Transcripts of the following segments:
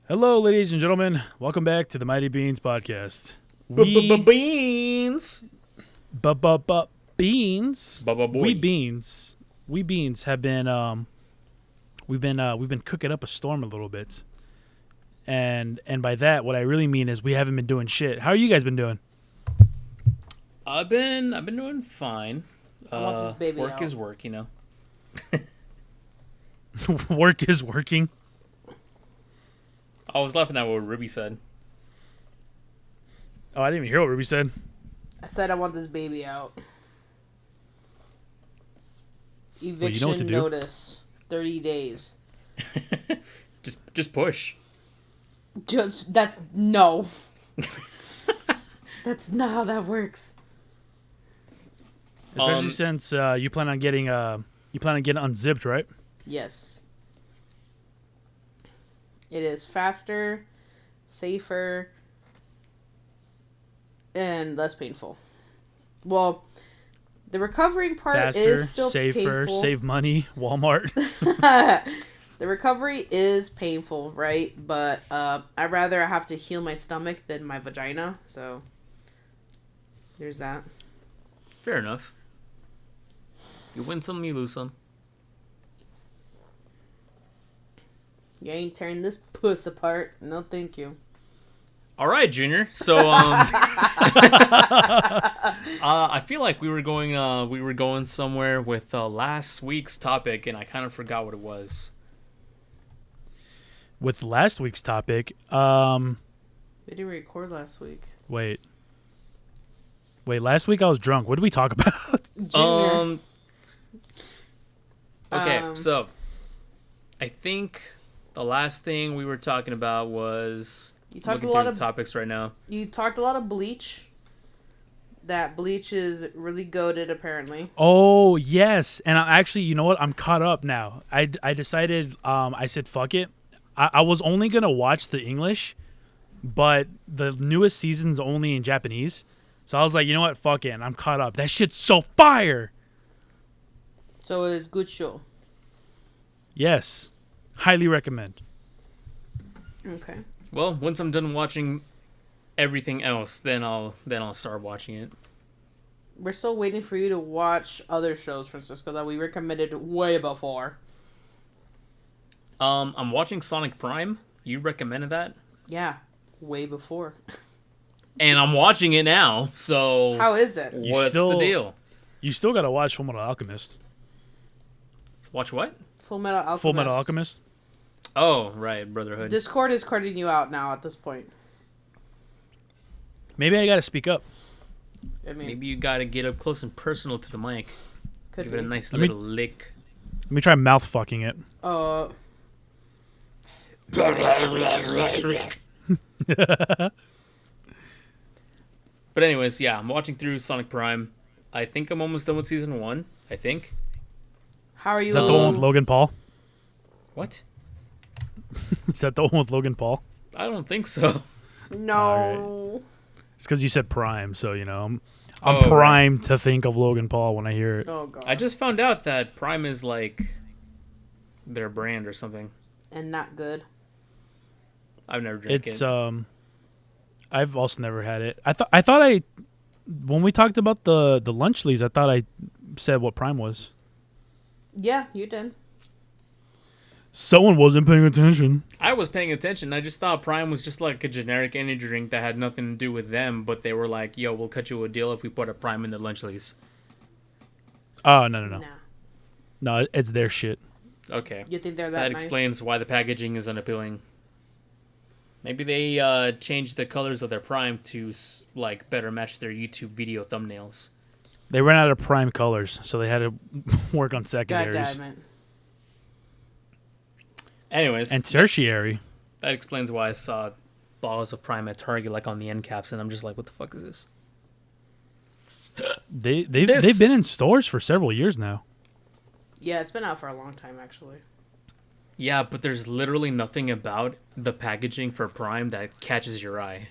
Hello, ladies and gentlemen. Welcome back to the Mighty Beans podcast. Beans. Beans. Boy. We beans have been we've been cooking up a storm a little bit. And by that, what I really mean is we haven't been doing shit. How are you guys been doing? I've been doing fine. I want this baby work out. is work, you know. Work is working. I was laughing at what Ruby said. Oh, I didn't even hear what Ruby said. I said I want this baby out. Eviction you know what to do. notice. 30 days. Just push. That's no. That's not how that works. Especially since you plan on getting unzipped, right? Yes. It is faster, safer, and less painful. Well, the recovering part Faster, is still safer, painful. save money, Walmart. The recovery is painful, right? But I'd rather have to heal my stomach than my vagina. So there's that. Fair enough. You win some, you lose some. You ain't tearing this puss apart. No, thank you. All right, Junior. So I feel like we were going somewhere with last week's topic, and I kind of forgot what it was. With last week's topic, We didn't record last week. wait, last week I was drunk. What did we talk about? Junior. Okay, so I think the last thing we were talking about was You talked looking a lot through of the topics right now. You talked a lot of Bleach. That Bleach is really goated, apparently. Oh, yes. And I actually, you know what? I'm caught up now. I decided, I said, fuck it. I was only going to watch the English, but the newest season's only in Japanese. So I was like, you know what? Fuck it. And I'm caught up. That shit's so fire. So it's good show. Yes. Highly recommend. Okay. Well, once I'm done watching everything else, then I'll start watching it. We're still waiting for you to watch other shows, Francisco, that we recommended way before. I'm watching Sonic Prime. You recommended that, Yeah, way before. and I'm watching it now. So How is it? what's still- the deal? You still got to watch Full Metal Alchemist. Watch what? Full Metal Alchemist. Full Metal Alchemist? Oh, right, Brotherhood. Discord is cutting you out now at this point. Maybe I got to speak up. I mean, Maybe you gotta get up close and personal to the mic. could Give be. it a nice Let me- little lick. Let me try mouth fucking it. But anyways, yeah, I'm watching through Sonic Prime. I think I'm almost done with season 1. I think. How are you? Is that the one with Logan Paul? What? Is that the one with Logan Paul? I don't think so. No. It's because you said Prime, so, you know, I'm Oh, primed to think of Logan Paul when I hear it. Oh god. I just found out that Prime is like their brand or something. And not good. I've never drank It's it. I've also never had it. I thought when we talked about the Lunchleys, I thought I said what Prime was. Yeah, you did. Someone wasn't paying attention. I was paying attention. I just thought Prime was just like a generic energy drink that had nothing to do with them, but they were like, "Yo, we'll cut you a deal if we put a Prime in the Lunchleys." Oh no. Nah. No, it's their shit. Okay. You think they're that That nice? explains why the packaging is unappealing. Maybe they changed the colors of their Prime to like better match their YouTube video thumbnails. They ran out of Prime colors, so they had to work on God secondaries damn it. Anyways, and tertiary. that explains why I saw bottles of Prime at Target like on the end caps, and I'm just like, what the fuck is this? They've This- been in stores for several years now. Yeah, it's been out for a long time, actually. Yeah, but there's literally nothing about the packaging for Prime that catches your eye.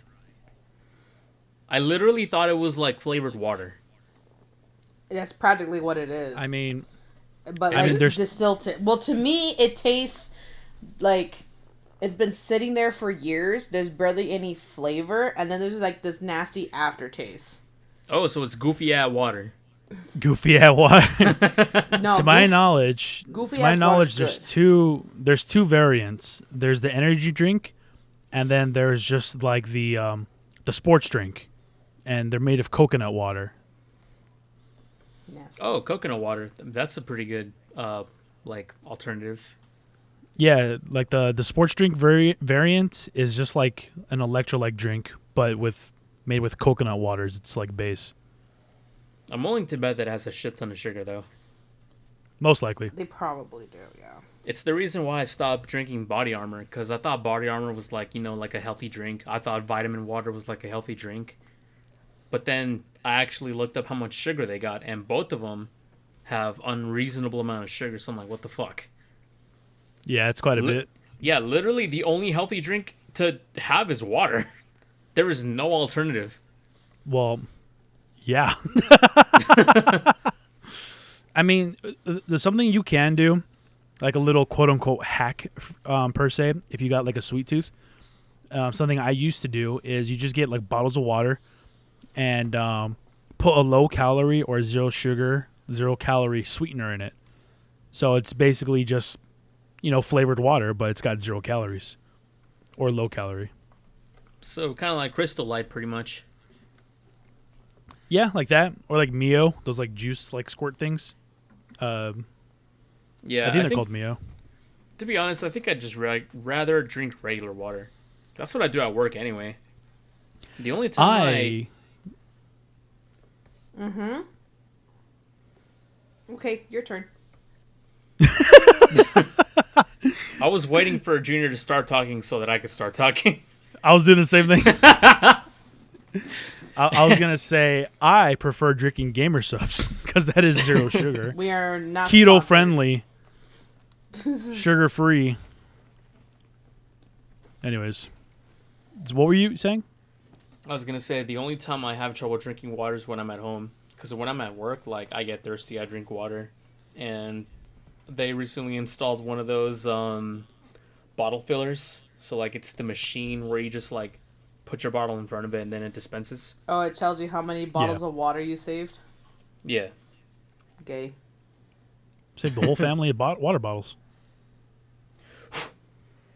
I literally thought it was like flavored water. That's practically what it is. I mean, but I mean, like there's- distilled. Well, to me, it tastes like It's been sitting there for years. There's barely any flavor, and then there's like this nasty aftertaste. Oh, so it's goofy at water. Goofy at water. No, To my knowledge, Goofy ass water's there's two variants. There's the energy drink, and then there's just like the sports drink, and they're made of coconut water. nasty. Oh, coconut water. That's a pretty good like alternative. Yeah, like the sports drink variant is just like an electrolyte drink, but made with coconut waters. It's like base. I'm willing to bet that it has a shit ton of sugar though. Most likely. They probably do, yeah. It's the reason why I stopped drinking Body Armor, because I thought Body Armor was like, you know, like a healthy drink. I thought vitamin water was like a healthy drink. But then I actually looked up how much sugar they got, and both of them have unreasonable amount of sugar. So I'm like, what the fuck? Yeah, it's quite a bit. Yeah, literally the only healthy drink to have is water. There is no alternative. Well, yeah. I mean, there's something you can do, like a little quote unquote hack, per se, if you got like a sweet tooth. Something I used to do is you just get like bottles of water and put a low calorie or zero sugar, 0 calorie sweetener in it. So it's basically just, you know, flavored water, but it's got 0 calories or low calorie. So kind of like Crystal Light, pretty much. Yeah, like that, or like Mio, those like juice like squirt things. Yeah, I think they're called Mio. To be honest, I think I'd just rather drink regular water. That's what I do at work anyway. The only time Okay, your turn. I was waiting for Junior to start talking so that I could start talking. I was doing the same thing. I was gonna say I prefer drinking gamer subs because that is 0 sugar, We are not keto sponsored. friendly, sugar free. Anyways, what were you saying? I was gonna say the only time I have trouble drinking water is when I'm at home, because when I'm at work, like I get thirsty, I drink water, and they recently installed one of those bottle fillers. So like it's the machine where you just like put your bottle in front of it and then it dispenses. Oh, it tells you how many bottles of water you saved? Yeah. Gay. Save the whole family of water bottles. But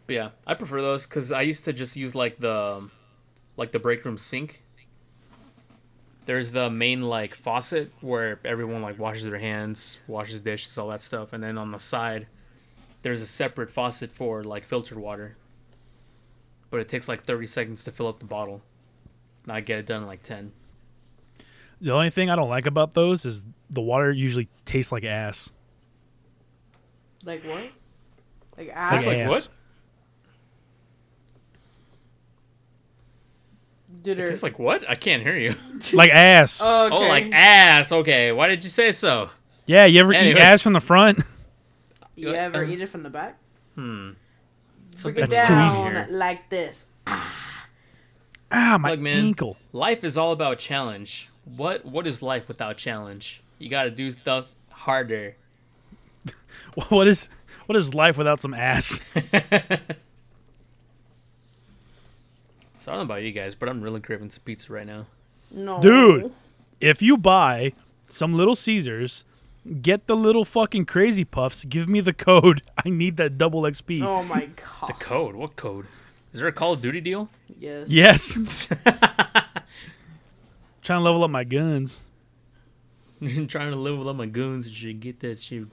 yeah, I prefer those because I used to just use like the break room sink. There's the main like faucet where everyone like washes their hands, washes dishes, all that stuff, and then on the side there's a separate faucet for like filtered water. But it takes like 30 seconds to fill up the bottle. And I get it done in like 10. The only thing I don't like about those is the water usually tastes like ass. Like what? Like ass? Like ass. What? Dude, It tastes like what? I can't hear you. Like ass. Oh, okay. Oh, like ass. Okay, why did you say so? Yeah, you ever eat Anyways. ass from the front? You ever eat it from the back? Something Break it That's too easy down here. like this. Ah, my Look, man. ankle. Life is all about challenge. What is life without challenge? You gotta do stuff harder. What is life without some ass? So I don't know about you guys, but I'm really craving some pizza right now. No. Dude, if you buy some Little Caesars, get the little fucking Crazy Puffs, give me the code. I need that double XP. Oh my god. The code? What code? Is there a Call of Duty deal? Yes. Yes. Trying to level up my guns. Trying to level up my guns and shit. Get that shit.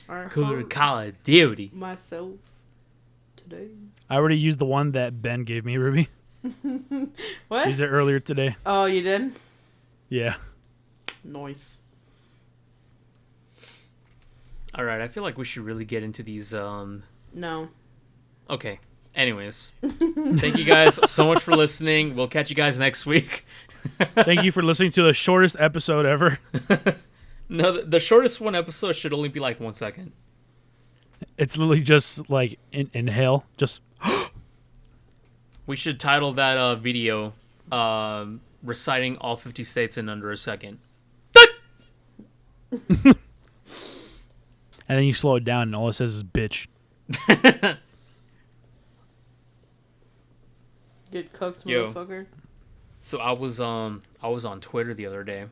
I Cooler hurt Call of Duty. myself today. I already used the one that Ben gave me, Ruby. What? Used it earlier today. Oh, you did? Yeah. Nice. Alright, I feel like we should really get into these, No. Okay. Anyways. Thank you guys so much for listening. We'll catch you guys next week. Thank you for listening to the shortest episode ever. No, the shortest one episode should only be like 1 second. It's literally just like inhale. Just We should title that video reciting all 50 states in under a second. and then you slow it down and all it says is bitch. Get cooked, Yo. motherfucker. So I was on Twitter the other day,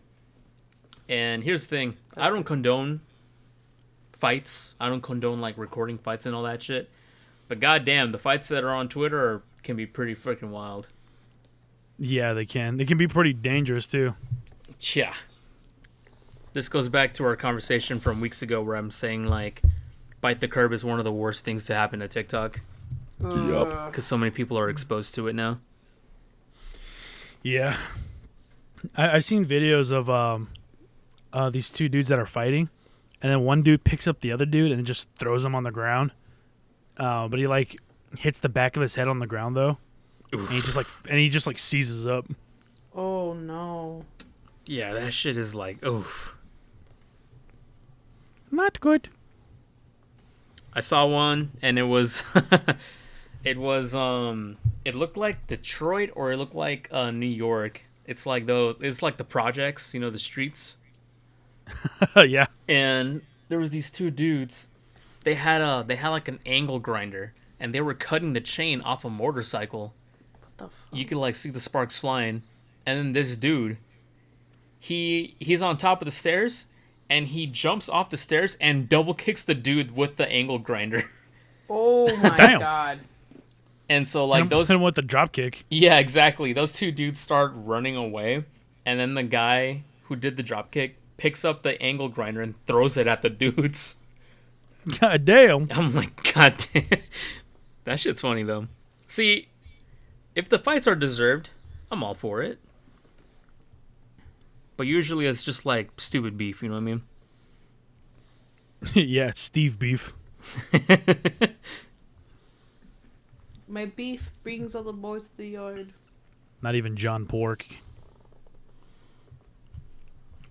and here's the thing: I don't condone fights. I don't condone like recording fights and all that shit. But goddamn, the fights that are on Twitter can be pretty freaking wild. Yeah, they can. They can be pretty dangerous too. Yeah. This goes back to our conversation from weeks ago where I'm saying like, bite the curb is one of the worst things to happen to TikTok. Yup. Because so many people are exposed to it now. Yeah, I've seen videos of these two dudes that are fighting, and then one dude picks up the other dude and just throws him on the ground. But he like hits the back of his head on the ground though, and he just like seizes up. Oh no. Yeah, that shit is like, oof. Not good. I saw one and it was it looked like Detroit or it looked like New York. It's like the projects, the streets. Yeah. And there was these two dudes. They had like an angle grinder and they were cutting the chain off a motorcycle. What the fuck? You could like see the sparks flying. And then this dude, he's on top of the stairs and he jumps off the stairs and double kicks the dude with the angle grinder. Oh my Damn. god. And so like those and with the drop kick. Yeah, exactly. Those two dudes start running away, and then the guy who did the drop kick picks up the angle grinder and throws it at the dudes. God damn. I'm like, God damn. That shit's funny though. See, if the fights are deserved, I'm all for it. But usually it's just like stupid beef, you know what I mean? Yeah, it's Steve Beef. My beef brings all the boys to the yard. Not even John Pork.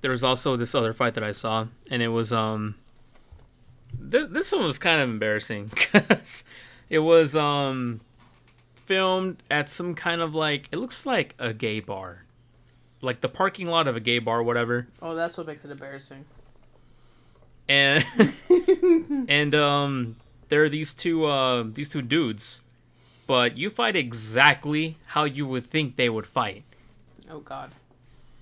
There was also this other fight that I saw, and it was this one was kind of embarrassing because it was filmed at some kind of like, it looks like a gay bar, like the parking lot of a gay bar, whatever. Oh, that's what makes it embarrassing. And there are these two dudes, but you fight exactly how you would think they would fight. Oh god.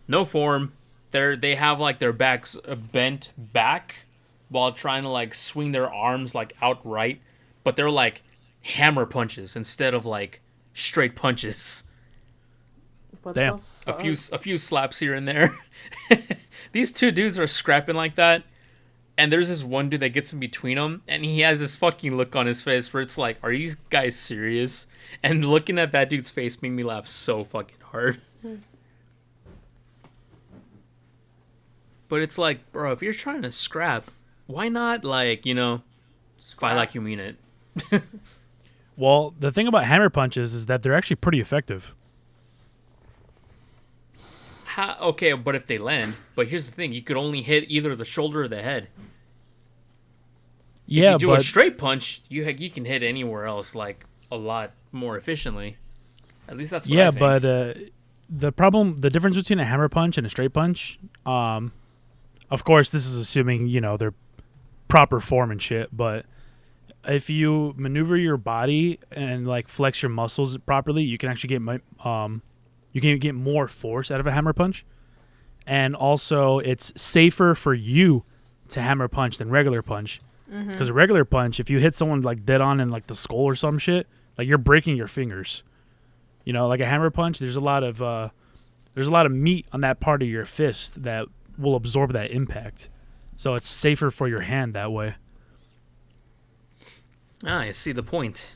No form. They have like their backs bent back while trying to like swing their arms like outright, but they're like hammer punches instead of like straight punches. What Damn. the A few slaps here and there. These two dudes are scrapping like that, and there's this one dude that gets in between them, and he has this fucking look on his face where it's like, are these guys serious? And looking at that dude's face made me laugh so fucking hard. But it's like, bro, if you're trying to scrap, why not, like, fight like you mean it? Well, the thing about hammer punches is that they're actually pretty effective. Okay, but if they land, but here's the thing, you could only hit either the shoulder or the head. Yeah, if you do but a straight punch, you can hit anywhere else like a lot more efficiently. At least that's what I think. but the difference between a hammer punch and a straight punch, of course, this is assuming their proper form and shit. But if you maneuver your body and like flex your muscles properly, you can actually get more force out of a hammer punch. And also, it's safer for you to hammer punch than regular punch. Because a regular punch, if you hit someone like dead on in like the skull or some shit, like you're breaking your fingers. Like a hammer punch, there's a lot of meat on that part of your fist that will absorb that impact. So it's safer for your hand that way. I see the point.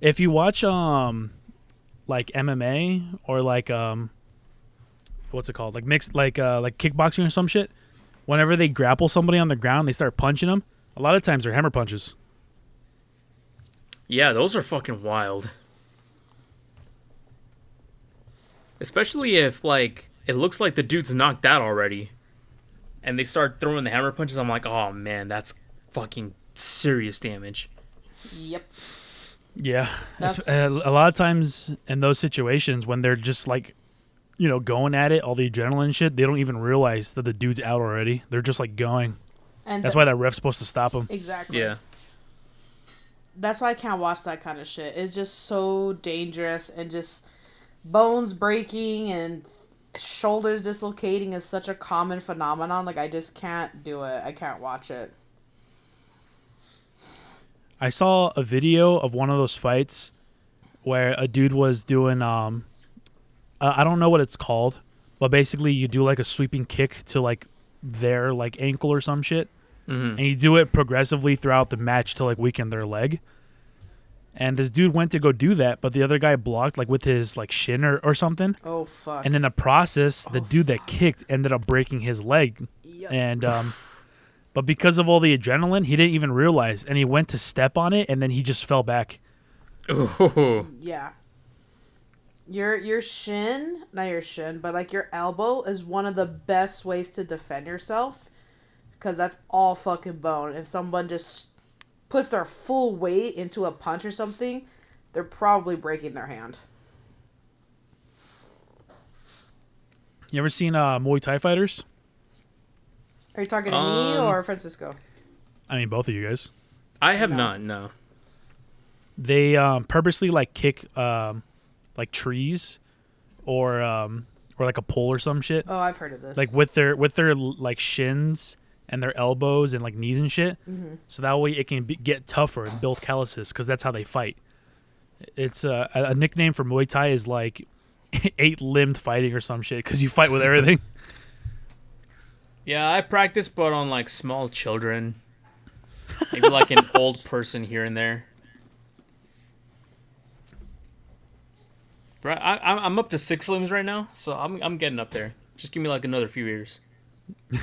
If you watch like MMA or like what's it called? Like mixed like kickboxing or some shit, whenever they grapple somebody on the ground, they start punching them. A lot of times they're hammer punches. Yeah, those are fucking wild. Especially if like it looks like the dude's knocked out already and they start throwing the hammer punches. I'm like, oh man, that's fucking serious damage. Yep. Yeah, a lot of times in those situations when they're just like, going at it, all the adrenaline and shit, they don't even realize that the dude's out already. They're just like going. And That's why that ref's supposed to stop him. Exactly. Yeah. that's why I can't watch that kind of shit. It's just so dangerous, and just bones breaking and shoulders dislocating is such a common phenomenon. Like, I just can't do it. I can't watch it. I saw a video of one of those fights where a dude was doing I don't know what it's called, but basically you do like a sweeping kick to like their like ankle or some shit, and you do it progressively throughout the match to like weaken their leg. And this dude went to go do that, but the other guy blocked like with his like shin or something. Oh fuck! And in the process, the dude that kicked ended up breaking his leg. Yep. And but because of all the adrenaline, he didn't even realize, and he went to step on it, and then he just fell back. Ooh. Yeah. Your shin, not your shin, but like your elbow is one of the best ways to defend yourself, because that's all fucking bone. If someone just puts their full weight into a punch or something, they're probably breaking their hand. You ever seen Muay Thai fighters? Are you talking to me or Francisco? I mean, both of you guys. I have not, no. They purposely like kick like trees or like a pole or some shit. Oh, I've heard of this. Like with their like shins and their elbows and like knees and shit. Mm-hmm. So that way it can get tougher and build calluses, because that's how they fight. It's a nickname for Muay Thai is like 8-limbed fighting or some shit, because you fight with everything. Yeah, I practice, but on like small children. Maybe like an old person here and there. Right, I'm up to 6 limbs right now, so I'm getting up there. Just give me like another few years.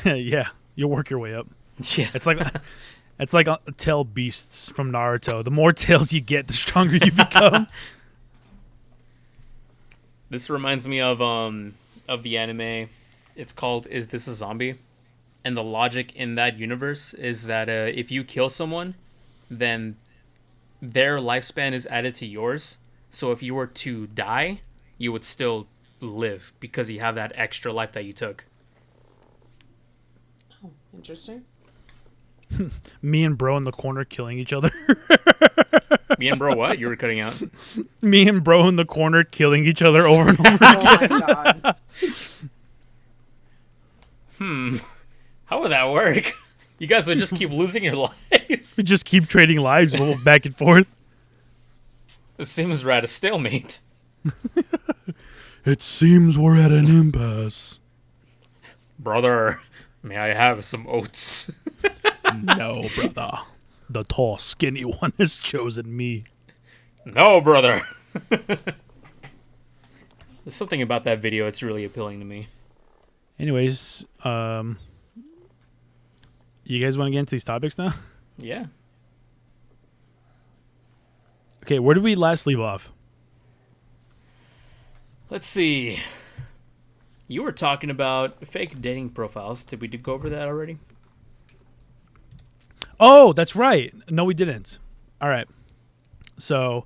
Yeah, you'll work your way up. Yeah, it's like tail beasts from Naruto. The more tails you get, the stronger you become. This reminds me of the anime. It's called "Is This a Zombie?" And the logic in that universe is that if you kill someone, then their lifespan is added to yours. So if you were to die, you would still live because you have that extra life that you took. Oh, interesting. Me and bro in the corner killing each other. Me and bro, what? You were cutting out. Me and bro in the corner killing each other over and over again. Oh my god. How would that work? You guys would just keep losing your lives. We just keep trading lives back and forth. It seems we're at a stalemate. It seems we're at an impasse. Brother, may I have some oats? No, brother. The tall, skinny one has chosen me. No, brother. There's something about that video that's really appealing to me. Anyways, you guys want to get into these topics now? Yeah. Okay, where did we last leave off? Let's see. You were talking about fake dating profiles. Did we go over that already? Oh, that's right. No, we didn't. All right. So,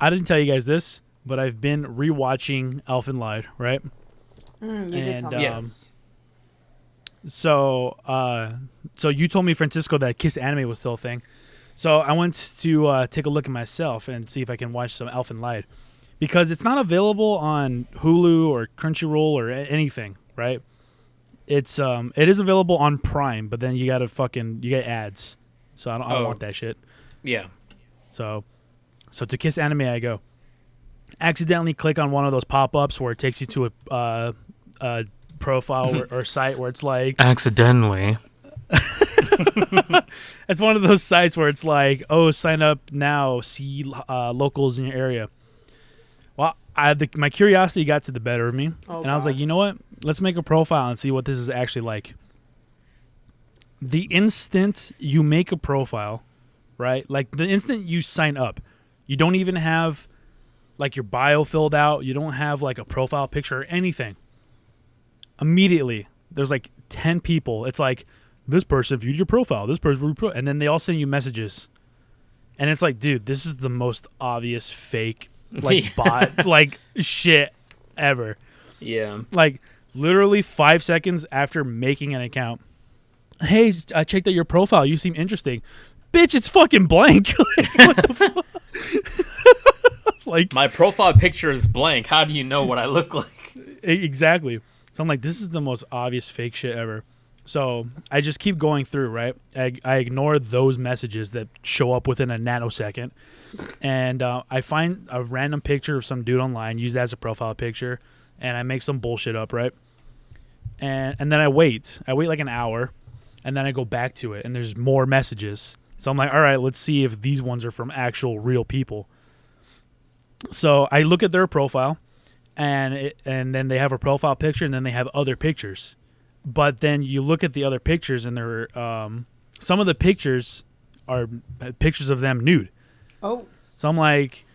I didn't tell you guys this, but I've been rewatching Elfin Lied, right? You did tell me. Yes. So you told me, Francisco, that Kiss Anime was still a thing. So I went to take a look at myself and see if I can watch some Elfin Lied, because it's not available on Hulu or Crunchyroll or anything, right? It is available on Prime, but then you get ads. So I don't want that shit. Yeah. So to Kiss Anime I go. Accidentally click on one of those pop-ups where it takes you to a profile or site where it's like accidentally. It's one of those sites where it's like, oh, sign up now, see locals in your area. Well, my curiosity got to the better of me, and I was like, you know what? Let's make a profile and see what this is actually like. The instant you make a profile, right? Like the instant you sign up, you don't even have like your bio filled out. You don't have like a profile picture or anything. Immediately, there's like 10 people. It's like, this person viewed your profile. This person viewed and then they all send you messages. And it's like, dude, this is the most obvious fake like bot like shit ever. Yeah. Like literally 5 seconds after making an account. Hey, I checked out your profile. You seem interesting. bitch, it's fucking blank. Like, what the fuck? Like, my profile picture is blank. How do you know what I look like? exactly. So I'm like, this is the most obvious fake shit ever. So I just keep going through, right? I ignore those messages that show up within a nanosecond. And I find a random picture of some dude online, use that as a profile picture, and I make some bullshit up, right? And then I wait. I wait like an hour, and then I go back to it, and there's more messages. So I'm like, all right, let's see if these ones are from actual real people. So I look at their profile, and then they have a profile picture, and then they have other pictures. But then you look at the other pictures, and they're some of the pictures are pictures of them nude. Oh. So I'm like,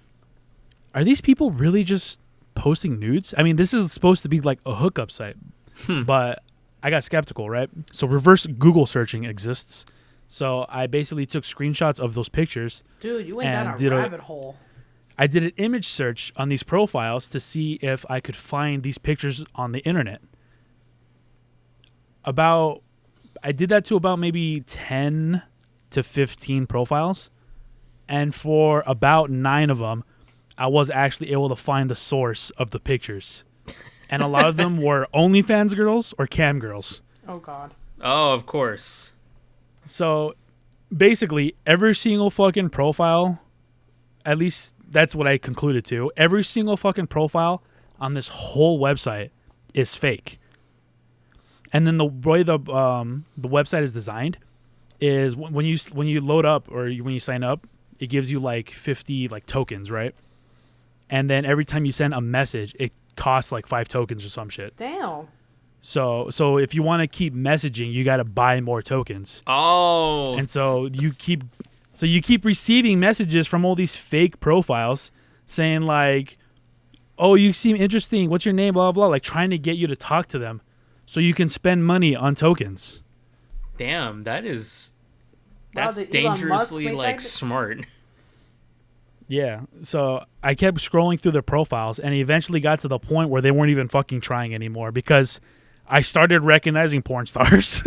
are these people really just posting nudes? I mean, this is supposed to be like a hookup site. But I got skeptical, right? So reverse Google searching exists. So I basically took screenshots of those pictures. Dude, you went down a rabbit hole. I did an image search on these profiles to see if I could find these pictures on the internet. I did that to about maybe 10 to 15 profiles. And for about 9 of them, I was actually able to find the source of the pictures. And a lot of them were OnlyFans girls or cam girls. Oh, God. Oh, of course. So basically, every single fucking profile, at least that's what I concluded to, every single fucking profile on this whole website is fake. And then the way the website is designed is when you load up or when you sign up, it gives you like 50 like tokens, right? And then every time you send a message, it costs like 5 tokens or some shit. Damn. So if you want to keep messaging, you got to buy more tokens. Oh. And so you keep receiving messages from all these fake profiles saying like, "Oh, you seem interesting. What's your name? Blah blah blah." Like trying to get you to talk to them, so you can spend money on tokens. Damn, that's Wow, dangerously like smart. Yeah. So I kept scrolling through their profiles, and eventually got to the point where they weren't even fucking trying anymore because I started recognizing porn stars.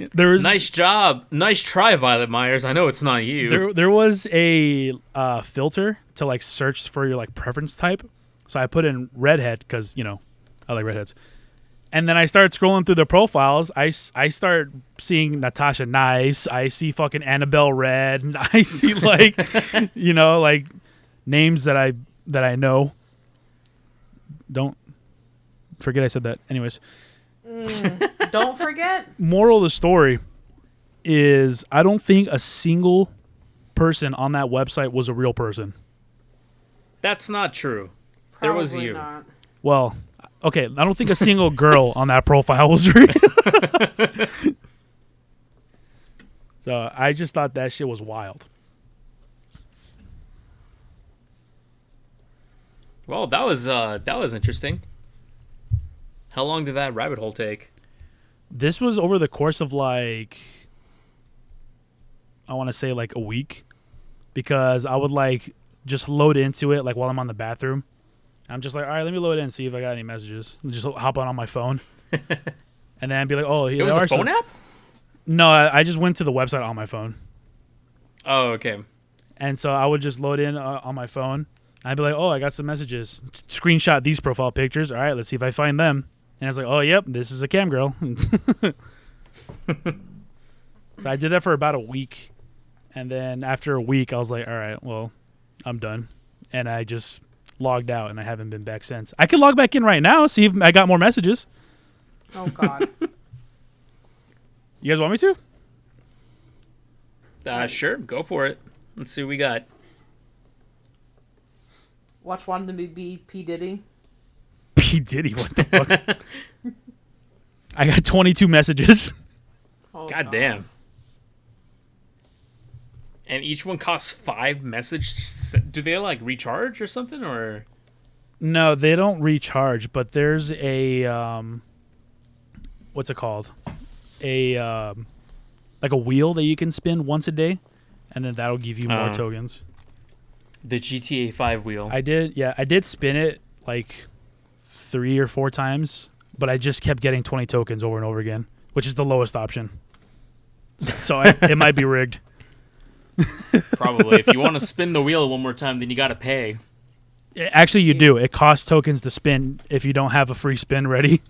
Nice job. Nice try, Violet Myers. I know it's not you. There was a filter to like search for your like preference type. So I put in redhead because, you know, I like redheads. And then I started scrolling through the profiles. I start seeing Natasha Nice. I see fucking Annabelle Red. I see like, you know, like names that I know. Don't forget I said that. Anyways. Don't forget. Moral of the story is I don't think a single person on that website was a real person. That's not true. Probably there was you. Not. Well, okay, I don't think a single girl on that profile was real. So I just thought that shit was wild. Well, that was interesting. How long did that rabbit hole take? This was over the course of like, I want to say like a week, because I would like just load into it like while I'm on the bathroom. I'm just like, all right, let me load in and see if I got any messages. And just hop on my phone, and then be like, oh, it was a phone app? No, I just went to the website on my phone. Oh, okay. And so I would just load in on my phone. I'd be like, oh, I got some messages. Screenshot these profile pictures. All right, let's see if I find them. And I was like, oh, yep, this is a cam girl. So I did that for about a week. And then after a week, I was like, all right, well, I'm done. And I just logged out, and I haven't been back since. I could log back in right now, see if I got more messages. Oh, God. You guys want me to? Sure, go for it. Let's see what we got. Watch one of them be P. Diddy. P. Diddy, what the fuck? I got 22 messages. Oh, God damn. And each one costs 5 messages. Do they like recharge or something, or? No, they don't recharge, but there's a what's it called? A like a wheel that you can spin once a day, and then that'll give you more tokens. The GTA 5 wheel. I did spin it like 3 or 4 times, but I just kept getting 20 tokens over and over again, which is the lowest option. So it might be rigged. Probably. If you want to spin the wheel one more time, then you got to pay. Actually, you do. It costs tokens to spin if you don't have a free spin ready.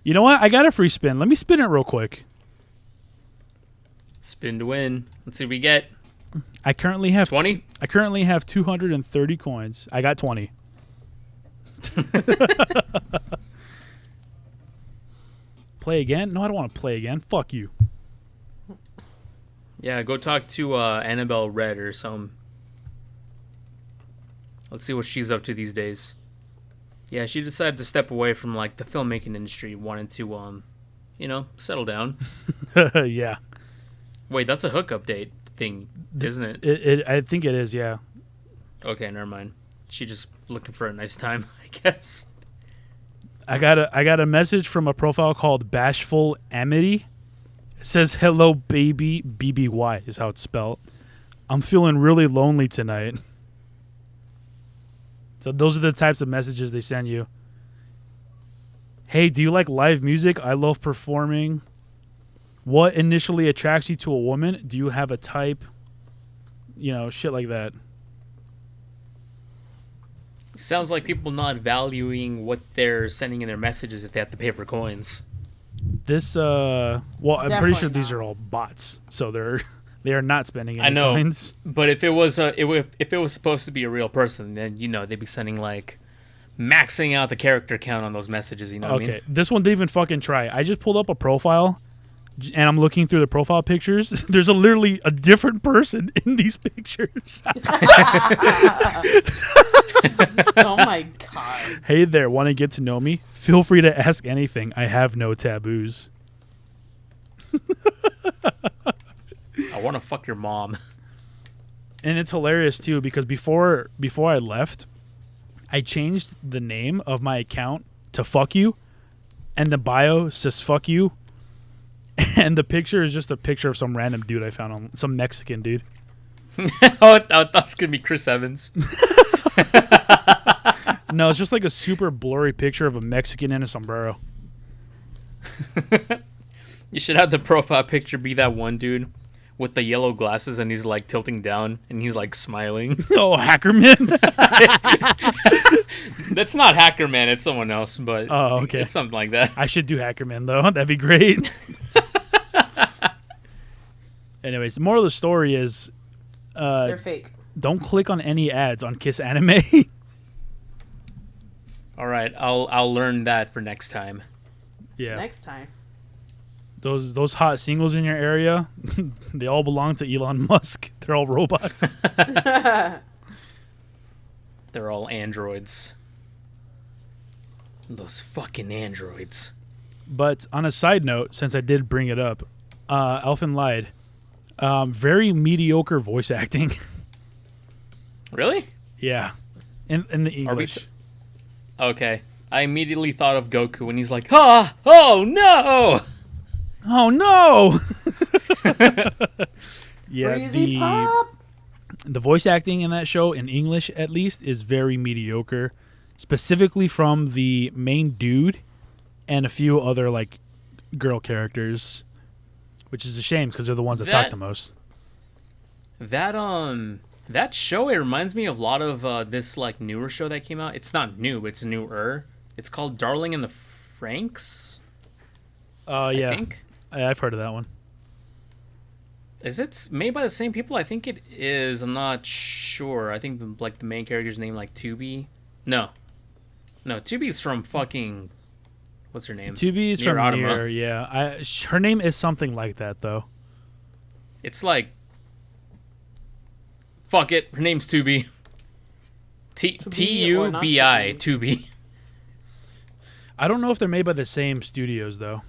You know what? I got a free spin. Let me spin it real quick. Spin to win. Let's see what we get. I currently have 20? I currently have 230 coins. I got 20. Play again? No, I don't want to play again. Fuck you. Yeah, go talk to Annabelle Red or some. Let's see what she's up to these days. Yeah, she decided to step away from like the filmmaking industry, wanted to settle down. Yeah. Wait, that's a hook update thing, isn't it? I think it is, yeah. Okay, never mind. She just looking for a nice time, I guess. I got a message from a profile called Bashful Amity. It says, "Hello, baby." BBY is how it's spelled. I'm feeling really lonely tonight. So those are the types of messages they send you. Hey, do you like live music? I love performing. What initially attracts you to a woman? Do you have a type? You know, shit like that. Sounds like people not valuing what they're sending in their messages if they have to pay for coins. This, well, I'm pretty Definitely sure these not. are all bots, so they are not spending any I know, coins. but if it was if it was supposed to be a real person, then they'd be sending like maxing out the character count on those messages. You know what I mean? This one didn't even fucking try. I just pulled up a profile, and I'm looking through the profile pictures. There's literally a different person in these pictures. Oh my god. Hey there, want to get to know me? Feel free to ask anything. I have no taboos. I want to fuck your mom. And it's hilarious too because before I left, I changed the name of my account to "fuck you," and the bio says "fuck you," and the picture is just a picture of some random dude I found on some Mexican dude. Oh, I thought it was gonna be Chris Evans. No, it's just like a super blurry picture of a Mexican in a sombrero. You should have the profile picture be that one dude with the yellow glasses and he's like tilting down and he's like smiling. Oh, Hackerman. That's not Hacker Man, it's someone else, but Oh, okay. it's something like that. I should do Hackerman though. That'd be great. Anyways, the moral of the story is They're fake. don't click on any ads on Kiss Anime. All right, I'll learn that for next time. Yeah. Next time. Those hot singles in your area, they all belong to Elon Musk. They're all robots. They're all androids. Those fucking androids. But on a side note, since I did bring it up, Elfin lied. Very mediocre voice acting. Really? Yeah. In the English. Okay. I immediately thought of Goku when he's like, "Ah! Oh no!" Oh no! Yeah, Freezy Pop. the voice acting in that show, in English at least, is very mediocre. Specifically from the main dude and a few other like girl characters, which is a shame because they're the ones that talk the most. That show, it reminds me of a lot of this like newer show that came out. It's not new, but it's newer. It's called Darling in the Franxx. Yeah, I think. I've heard of that one. Is it made by the same people? I think it is. I'm not sure. I think the main character's name like Tubi. No, Tubi's from fucking. What's her name? Tubi is Nier from Automata. Nier, yeah. Her name is something like that though. It's like. Fuck it. Her name's Tubi. Tubi. Tubi. I don't know if they're made by the same studios though.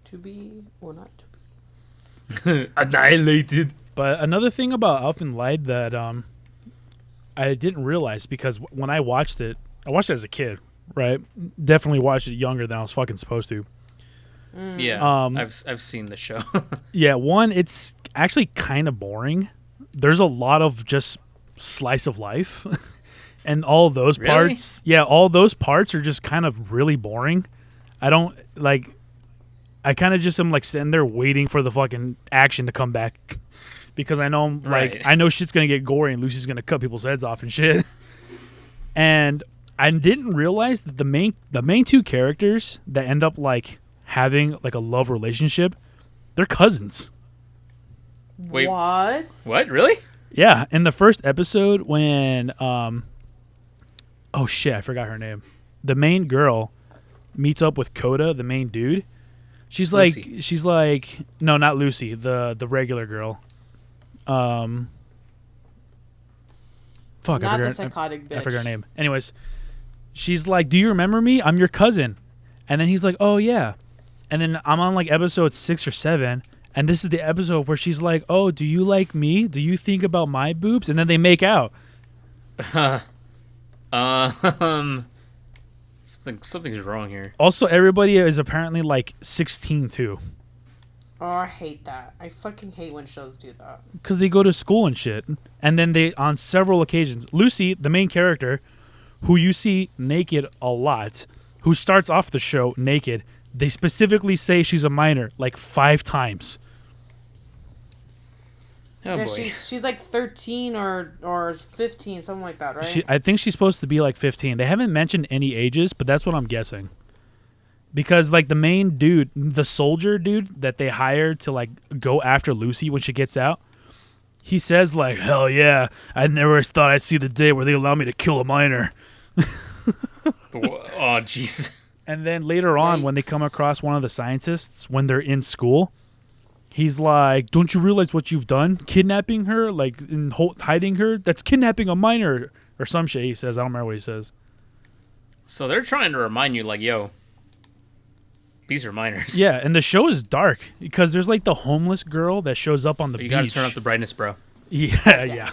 To be or not to be. Annihilated. But another thing about Elfin Lied that I didn't realize, because when I watched it as a kid, right? Definitely watched it younger than I was fucking supposed to. Yeah, I've seen the show. Yeah, one, it's actually kind of boring. There's a lot of just slice of life. And all those Really? parts, yeah, all those parts are just kind of really boring. I don't like. I kind of just am like sitting there waiting for the fucking action to come back because I know Right. I know shit's gonna get gory and Lucy's gonna cut people's heads off and shit. And I didn't realize that the main two characters that end up like having like a love relationship, they're cousins. Wait. What? What? Really? Yeah, in the first episode when oh shit, I forgot her name. The main girl meets up with Coda, the main dude. She's like no, not Lucy, the regular girl. Fuck, Not the psychotic bitch. I forgot her name. Anyways, she's like, "Do you remember me? I'm your cousin." And then he's like, "Oh yeah." And then I'm on like episode 6 or 7, and this is the episode where she's like, "Oh, do you like me? Do you think about my boobs?" And then they make out. Something's wrong here. Also, everybody is apparently like 16 too, Oh, I hate that. I fucking hate when shows do that. because they go to school and shit. And then they, on several occasions, Lucy, the main character, who you see naked a lot, who starts off the show naked, they specifically say she's a minor like 5 times. Oh Yeah, boy. she's like 13 or 15, something like that, right? I think she's supposed to be like 15. They haven't mentioned any ages, but that's what I'm guessing. Because like the main dude, the soldier dude that they hired to like go after Lucy when she gets out, he says like, "Hell yeah, I never thought I'd see the day where they allow me to kill a minor." Oh jeez. And then later on, when they come across one of the scientists when they're in school, he's like, "Don't you realize what you've done? Kidnapping her, like and hiding her? That's kidnapping a minor," or some shit. He says, I don't remember what he says. So they're trying to remind you, like, yo, these are minors. Yeah, and the show is dark because there's like the homeless girl that shows up on the You beach. gotta turn up the brightness, bro. Yeah.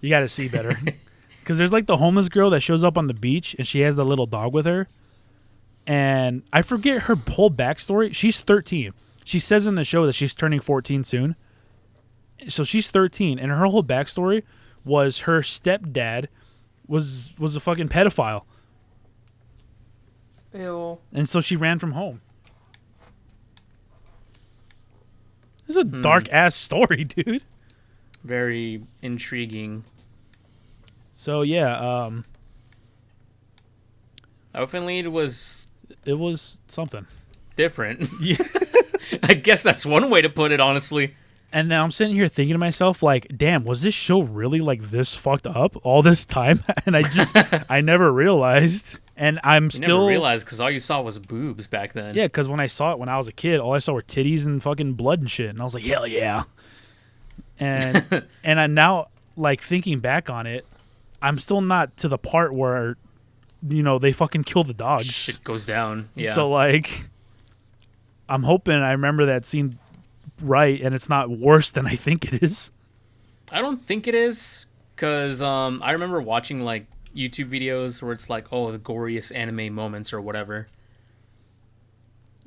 You got to see better. Because there's like the homeless girl that shows up on the beach and she has the little dog with her. And I forget her whole backstory. She's 13. She says in the show that she's turning 14 soon. So she's 13. And her whole backstory was her stepdad was a fucking pedophile. Ew. And so she ran from home. This is a dark ass story, dude. Very intriguing. So yeah, Elfen Lied was it was something. different. Yeah. I guess that's one way to put it, honestly. And then I'm sitting here thinking to myself, like, damn, was this show really like this fucked up all this time? And I never realized. And I'm You still never realized because all you saw was boobs back then. yeah, because when I saw it when I was a kid, all I saw were titties and fucking blood and shit, and I was like, hell yeah. And and I now like thinking back on it, I'm still not to the part where, you know, they fucking kill the dogs. Shit goes down. Yeah. So like, I'm hoping I remember that scene right, and it's not worse than I think it is. I don't think it is because I remember watching like YouTube videos where it's like, oh, the goriest anime moments or whatever.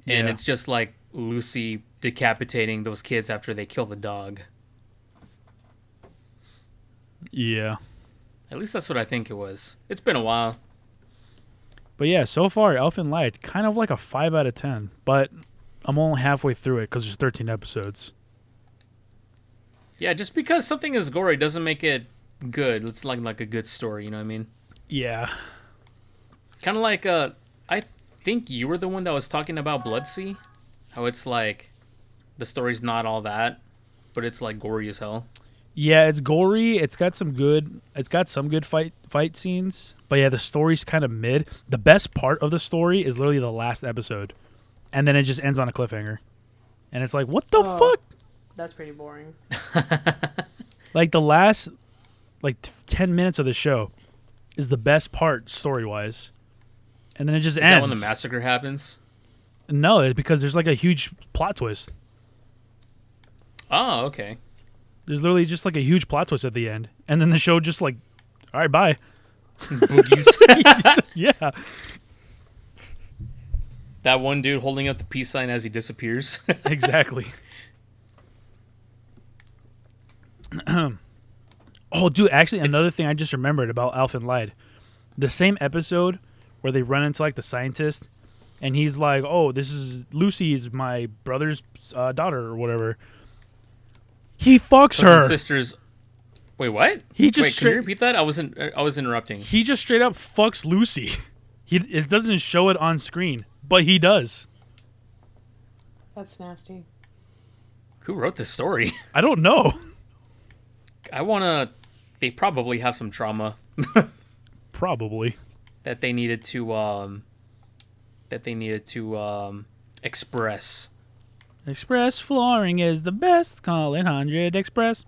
And Yeah. it's just like Lucy decapitating those kids after they kill the dog. Yeah. At least that's what I think it was. It's been a while. But yeah, so far, Elfen Lied, kind of like a 5 out of 10. But I'm only halfway through it because there's 13 episodes. Yeah, just because something is gory doesn't make it good. It's like a good story, you know what I mean? Yeah. Kind of like, I think you were the one that was talking about Bloodsea. How it's like, the story's not all that, but it's like gory as hell. Yeah, it's gory. It's got some good fight scenes. But yeah, the story's kind of mid. The best part of the story is literally the last episode. And then it just ends on a cliffhanger. And it's like, what the fuck? That's pretty boring. Like the last 10 minutes of the show is the best part story-wise. And then it just Is ends. that when the massacre happens? No, it's because there's like a huge plot twist. Oh, okay. There's literally just like a huge plot twist at the end. And then the show just like, all right, bye. Boogies. Yeah. That one dude holding up the peace sign as he disappears. Exactly. Oh, dude, actually, another thing I just remembered about Elfen Lied. The same episode where they run into like the scientist, and he's like, "Oh, this is Lucy's my brother's daughter or whatever." He fucks her. Sisters. Wait, what? He just Can you repeat that? I was interrupting. He just straight up fucks Lucy. It doesn't show it on screen, but he does. That's nasty. Who wrote this story? I don't know. They probably have some trauma. Probably. That they needed to express. Express flooring is the best. Call it 100 Express.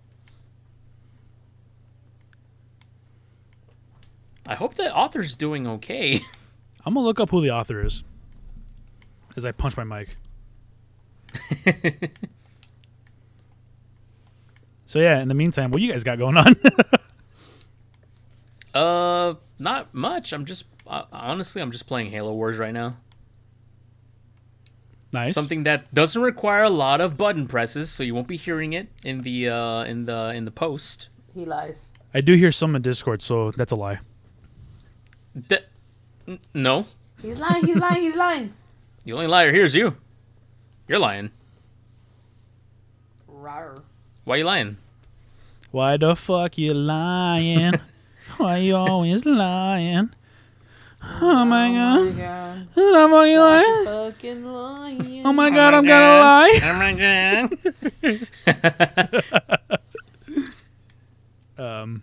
I hope the author's doing okay. I'm gonna look up who the author is as I punch my mic. So yeah, in the meantime, what you guys got going on? Not much. I'm just honestly, I'm just playing Halo Wars right now. Nice. Something that doesn't require a lot of button presses, so you won't be hearing it in the post. He lies. I do hear some in Discord, so that's a lie. No. He's lying. He's lying. He's lying. The only liar here is you. You're lying. Rawr. Why are you lying? Why the fuck you lying? Why you always lying? Oh my god. I'm fucking lying. Fucking lying. Oh my god, I'm gonna lie. Oh my god.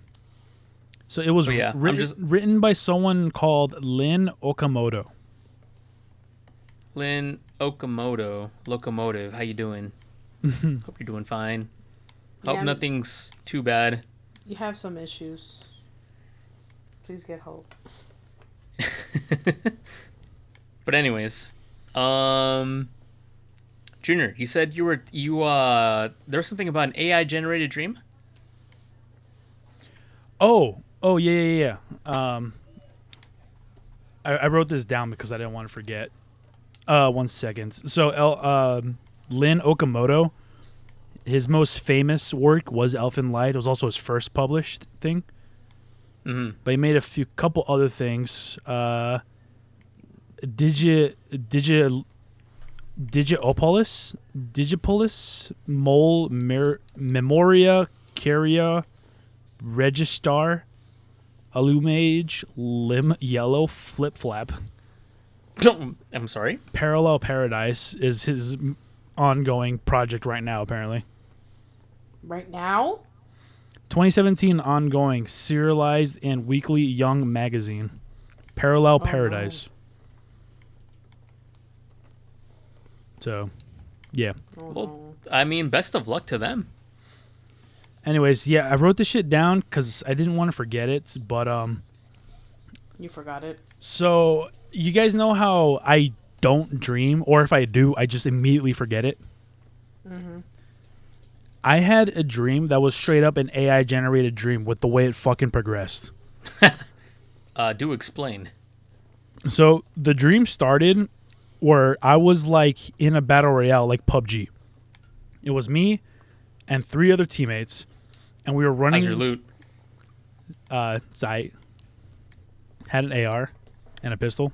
So it was yeah, written by someone called Lin Okamoto. Lin Okamoto, Locomotive, how you doing? Hope you're doing fine. Hope Yeah, nothing's too bad. You have some issues. Please get help. But anyways, Junior, you said there was something about an AI generated dream? Oh yeah. I wrote this down because I didn't want to forget. 1 second. So Lin Okamoto, his most famous work was Elfin Light. It was also his first published thing. Mm-hmm. But he made a couple other things. Digipolis, Mole, Memoria, Carrier, Registar, Allumage, Lim Yellow, Flip Flap. I'm sorry? Parallel Paradise is his ongoing project right now, apparently. Right now? 2017 ongoing, serialized and weekly young magazine. Parallel Paradise. No. So, yeah. Well, I mean, best of luck to them. Anyways, yeah, I wrote this shit down because I didn't want to forget it, but You forgot it. So you guys know how I don't dream, or if I do, I just immediately forget it. Mm-hmm. I had a dream that was straight up an AI generated dream with the way it fucking progressed. Do explain. So the dream started where I was like in a battle royale, like PUBG. It was me and 3 other teammates, and we were running. How's your loot? So I had an AR and a pistol.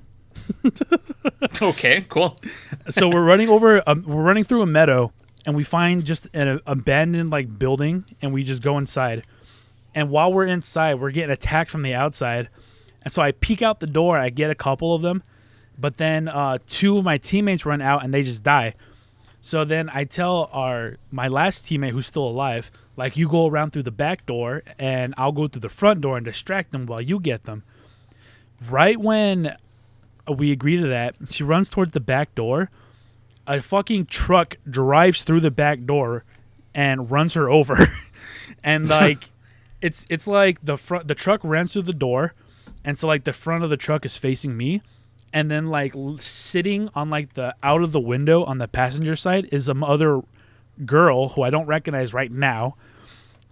Okay, cool. So we're running through a meadow, and we find just an abandoned like building, and we just go inside. And while we're inside, we're getting attacked from the outside. And so I peek out the door. I get a couple of them, but then 2 of my teammates run out and they just die. So then I tell my last teammate who's still alive, like, you go around through the back door and I'll go through the front door and distract them while you get them. Right when we agree to that, she runs towards the back door. A fucking truck drives through the back door and runs her over. And like it's like the truck runs through the door, and so like the front of the truck is facing me, and then like sitting on like the out of the window on the passenger side is some other girl who I don't recognize right now,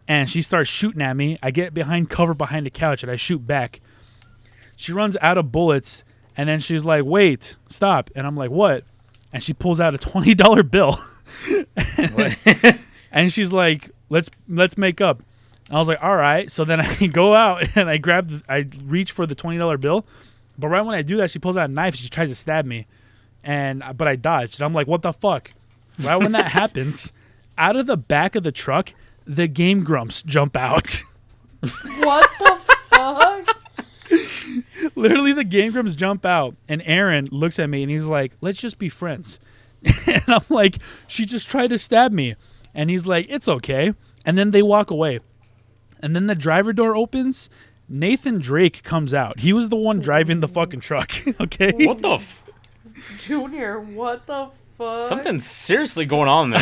and she starts shooting at me. I get behind cover behind a couch and I shoot back. She runs out of bullets, and then she's like, "Wait, stop!" And I'm like, "What?" And she pulls out a $20 bill, and she's like, "Let's make up." I was like, "All right." So then I go out and I reach for the $20 bill, but right when I do that, she pulls out a knife. She tries to stab me, but I dodged. And I'm like, what the fuck? Right when that happens, out of the back of the truck, the Game Grumps jump out. What the fuck? Literally, the Game Grumps jump out, and Aaron looks at me and he's like, let's just be friends. And I'm like, she just tried to stab me. And he's like, it's okay. And then they walk away. And then the driver door opens. Nathan Drake comes out. He was the one driving the fucking truck. Okay? What the Junior, what the fuck? Something's seriously going on there.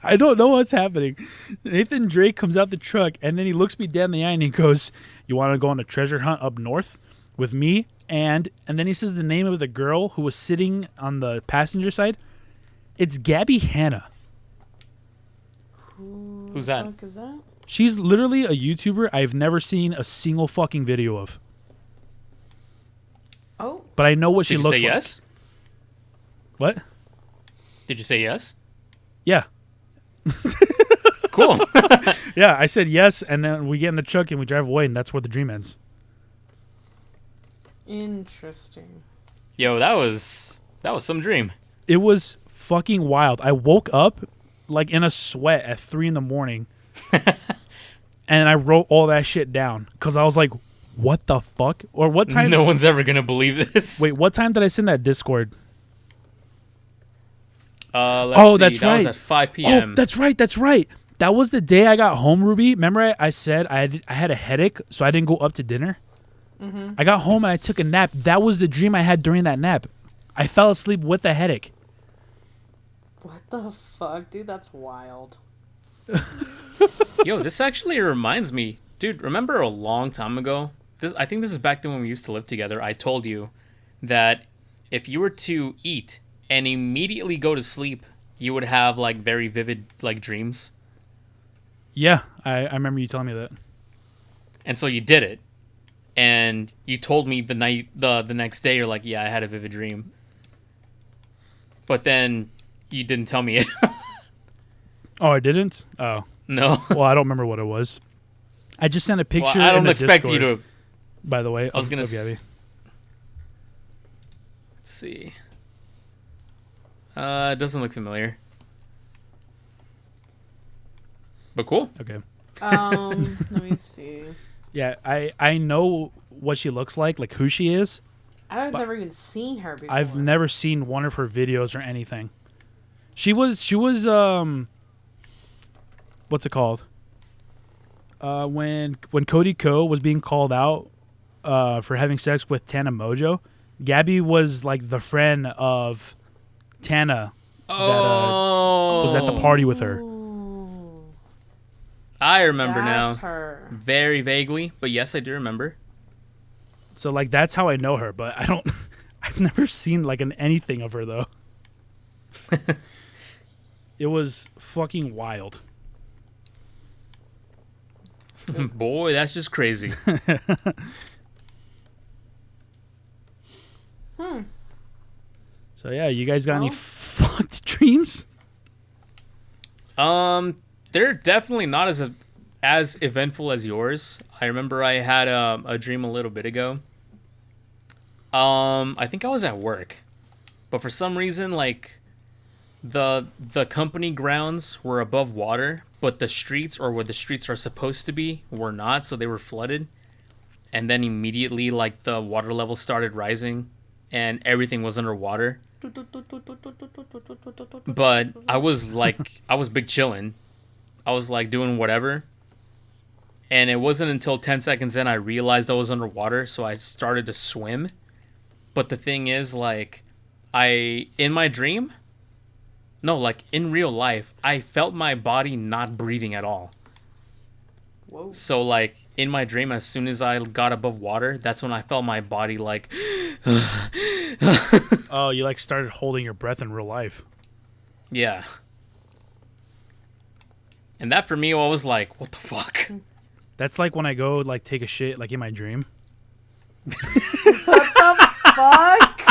I don't know what's happening. Nathan Drake comes out the truck, and then he looks me dead in the eye, and he goes, you want to go on a treasure hunt up north with me? And then he says the name of the girl who was sitting on the passenger side. It's Gabby Hanna. Who's that? What the fuck is that? She's literally a YouTuber I've never seen a single fucking video of. Oh. But I know what she Did you looks say like. yes? What? Did you say yes? Yeah. Cool. Yeah, I said yes, and then we get in the truck and we drive away, and that's where the dream ends. Interesting. Yo, that was some dream. It was fucking wild. I woke up like in a sweat at 3 a.m. and I wrote all that shit down because I was like, what the fuck? Or what time? No one's ever gonna believe this. Wait, what time did I send that Discord? Let's see. That's that right. was at 5 p.m. Oh, that's right. That was the day I got home, Ruby. Remember I said I had a headache, so I didn't go up to dinner? Mm-hmm. I got home and I took a nap. That was the dream I had during that nap. I fell asleep with a headache. What the fuck, dude? That's wild. Yo, this actually reminds me, dude. Remember a long time ago? I think this is back then when we used to live together. I told you that if you were to eat and immediately go to sleep, you would have like very vivid like dreams. Yeah, I remember you telling me that. And so you did it, and you told me the next day. You're like, yeah, I had a vivid dream. But then you didn't tell me it. Oh, I didn't? Oh. No. Well, I don't remember what it was. I just sent a picture. Well, I don't in the expect Discord, you to. by the way. I was gonna. Gabby. Let's see. It doesn't look familiar. But cool. Okay. Let me see. Yeah, I know what she looks like who she is. I've never even seen her before. I've never seen one of her videos or anything. She was what's it called? When Cody Ko was being called out for having sex with Tana Mojo, Gabby was like the friend of Tana that was at the party with her. Ooh, I remember that's now. her. Very vaguely, but yes, I do remember. So that's how I know her, but I don't. I've never seen anything of her though. It was fucking wild. Boy, that's just crazy. So yeah, you guys got any fucked dreams? They're definitely not as eventful as yours. I remember I had a dream a little bit ago. I think I was at work, but for some reason, the company grounds were above water, but the streets, or where the streets are supposed to be, were not, so they were flooded. And then immediately, the water level started rising, and everything was underwater. But I was big chillin'. I was doing whatever. And it wasn't until 10 seconds in I realized I was underwater, so I started to swim. But the thing is, in my dream, no, in real life, I felt my body not breathing at all. Whoa. So, in my dream, as soon as I got above water, that's when I felt my body, Oh, you started holding your breath in real life. Yeah. And that for me, I was like, what the fuck? That's like when I go take a shit in my dream. Fuck.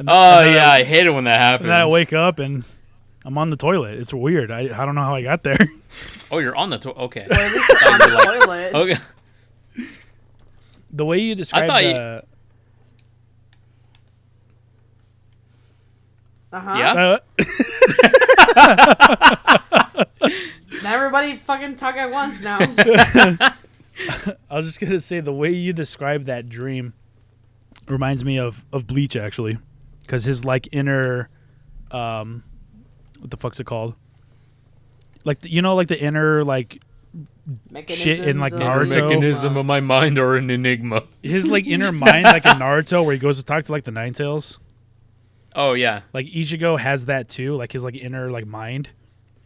Oh, yeah, I hate it when that happens. And then I wake up and I'm on the toilet. It's weird. I don't know how I got there. Oh, you're on the toilet? Okay. Well, at least it's on the toilet. Okay. The way you described Uh-huh. Yeah. Now everybody fucking talk at once now. I was just gonna say the way you describe that dream reminds me of Bleach actually, because his like inner, what the fuck's it called? Like like the inner like shit in like Naruto. Mechanism of my mind are an enigma. His like inner mind, like in Naruto, where he goes to talk to like the Nine Tails. Oh yeah. Like Ichigo has that too, like his like inner like mind,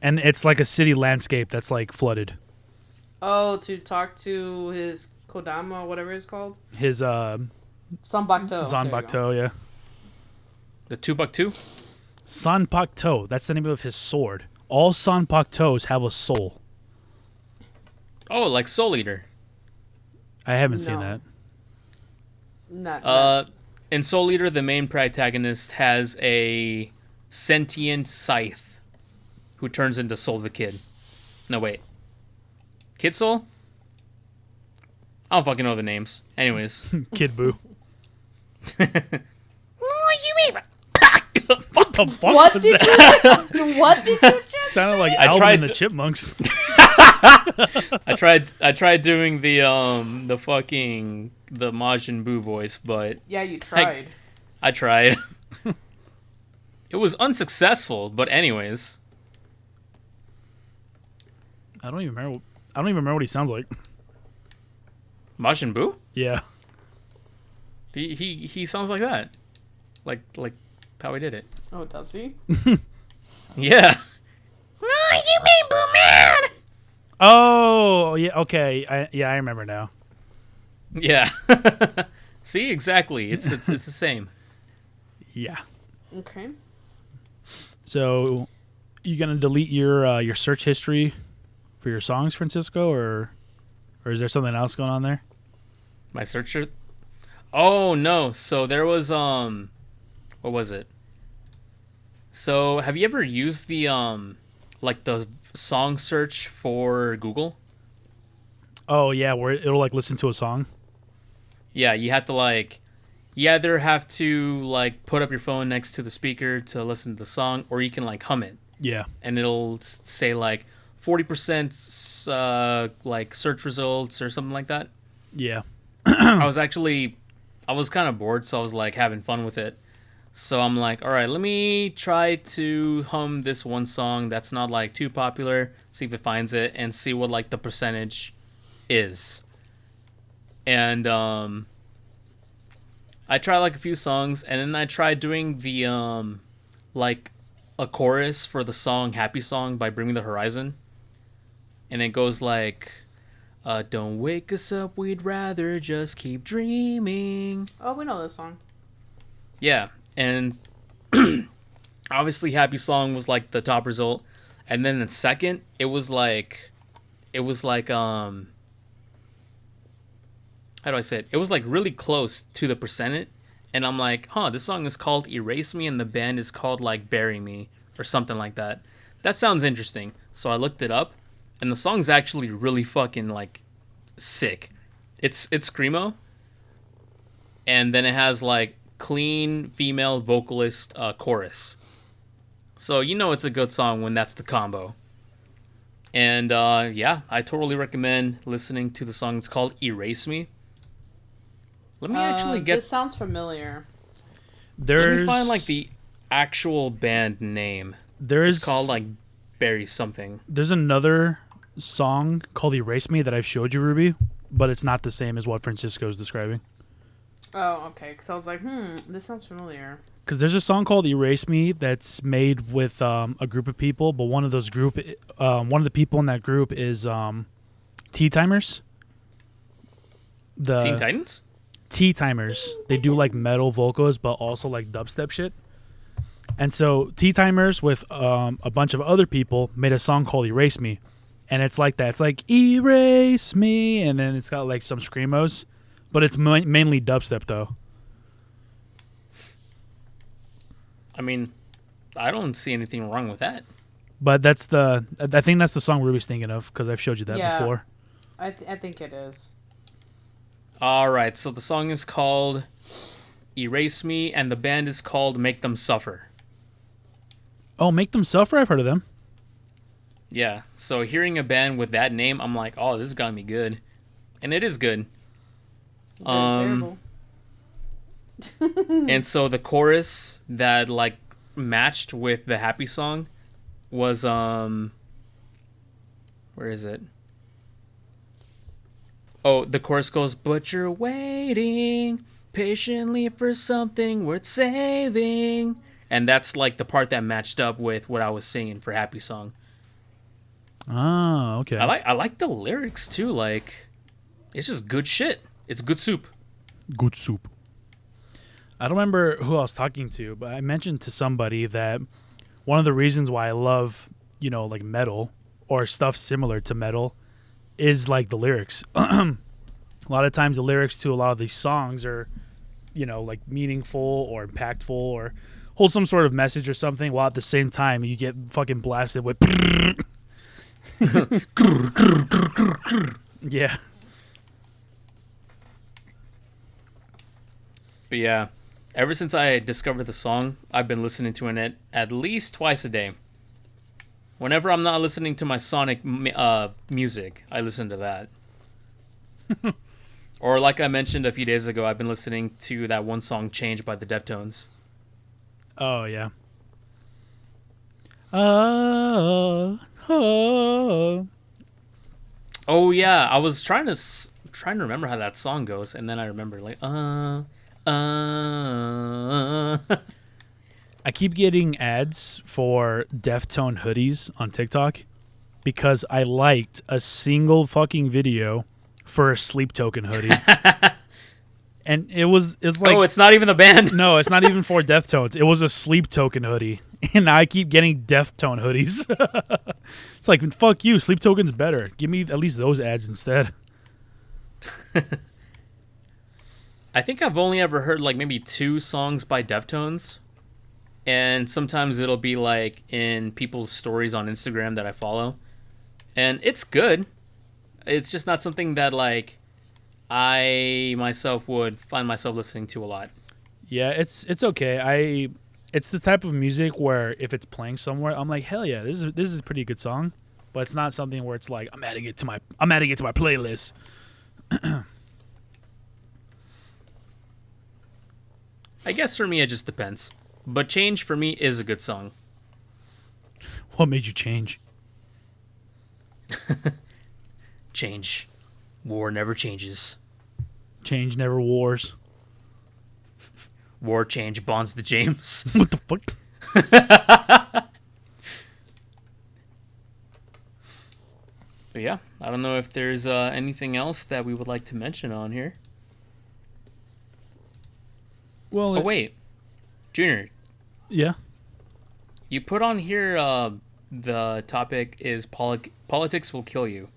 and it's like a city landscape that's like flooded. Oh, to talk to his Kodama, whatever it's called. His Zanbakuto. Zanbakuto, yeah. The 2x2? Zanbakuto, that's the name of his sword. All Zanbakutos have a soul. Oh, like Soul Eater. I haven't seen No. that. Not In Soul Eater, the main protagonist has a sentient scythe who turns into Soul the Kid. No, wait. Kid Soul? I don't fucking know the names. Anyways. Kid Boo. What you mean? What the fuck What was did that? what did you just Sounded like I Alvin tried and the to- Chipmunks. I tried doing the fucking the Majin Buu voice, but Yeah, you tried. I tried. It was unsuccessful, but anyways. I don't even remember what he sounds like. Majin Buu? Yeah. He sounds like that. Like how he did it. Oh, does he? Yeah. Oh, you made Boo mad. Oh, yeah, okay. I remember now. Yeah. See, exactly. It's the same. Yeah. Okay. So, you gonna delete your search history for your songs, Francisco, or is there something else going on there? My searcher. Oh no. So there was what was it? So have you ever used the like the song search for Google? Oh yeah, where it'll like listen to a song. Yeah, you have to like you either have to like put up your phone next to the speaker to listen to the song, or you can like hum it, Yeah. and it'll say like 40% like search results or something like that. Yeah. I was kind of bored, so I was like having fun with it. So I'm like, all right, let me try to hum this one song that's not like too popular, see if it finds it, and see what like the percentage is. And I tried like a few songs, and then I tried doing the like a chorus for the song "Happy Song" by Bring Me the Horizon, and it goes like, "Don't wake us up, we'd rather just keep dreaming." Oh, we know this song. Yeah, and obviously Happy Song was like the top result, and then the second it was like how do I say it? It was like really close to the percentage, and I'm like, this song is called Erase Me and the band is called like Bury Me or something like that. That sounds interesting. So I looked it up, and the song's actually really fucking like sick. It's screamo, and then it has like clean female vocalist chorus. So you know it's a good song when that's the combo. And yeah, I totally recommend listening to the song. It's called Erase Me. Let me actually get. This sounds familiar. There's Let me find like the actual band name. there's It's called like Barry something. there's another song called Erase Me that I've showed you, Ruby, but it's not the same as what Francisco is describing. Oh, okay. Because I was like, this sounds familiar. Because there's a song called "Erase Me" that's made with a group of people, but one of the people in that group is Tea Timers. The Teen Titans? Tea Timers. They do like metal vocals, but also like dubstep shit. And so Tea Timers with a bunch of other people made a song called "Erase Me," and it's like that. It's like "Erase Me," and then it's got like some screamos, but it's mainly dubstep though. I mean, I don't see anything wrong with that. But I think that's the song Ruby's thinking of because I've showed you that Yeah. before. I think it is. All right, so the song is called Erase Me, and the band is called Make Them Suffer. Oh, Make Them Suffer. I've heard of them. Yeah. So hearing a band with that name, I'm like, oh, this is gonna be good, and it is good. Terrible. And so the chorus that like matched with the happy song was where is it? Oh, the chorus goes, but you're waiting patiently for something worth saving. And that's like the part that matched up with what I was singing for Happy Song. Oh, okay. I like the lyrics too. Like, it's just good shit. It's good soup. Good soup. I don't remember who I was talking to, but I mentioned to somebody that one of the reasons why I love, like metal or stuff similar to metal is like the lyrics. A lot of times the lyrics to a lot of these songs are, like meaningful or impactful or hold some sort of message or something, while at the same time you get fucking blasted with yeah. But yeah, ever since I discovered the song, I've been listening to it at least twice a day. Whenever I'm not listening to my Sonic music, I listen to that. Or like I mentioned a few days ago, I've been listening to that one song, Change by the Deftones. Oh, yeah. Oh. Oh yeah, I was trying to remember how that song goes, and then I remember like I keep getting ads for Deftone hoodies on TikTok because I liked a single fucking video for a Sleep Token hoodie. And it's like, oh, it's not even the band. No, it's not even for Deftones. It was a Sleep Token hoodie. And I keep getting Deftone hoodies. It's like, fuck you, Sleep Token's better. Give me at least those ads instead. I think I've only ever heard like maybe 2 songs by Deftones. And sometimes it'll be like in people's stories on Instagram that I follow. And it's good. It's just not something that like I myself would find myself listening to a lot. Yeah, it's okay. It's the type of music where if it's playing somewhere, I'm like, hell yeah, this is a pretty good song. But it's not something where it's like I'm adding it to my playlist. I guess for me it just depends. But Change for me is a good song. What made you change? Change. War never changes. Change never wars. War change bonds the James. What the fuck? But yeah, I don't know if there's anything else that we would like to mention on here. Well, Oh wait, Junior, yeah. you put on here the topic is politics will kill you.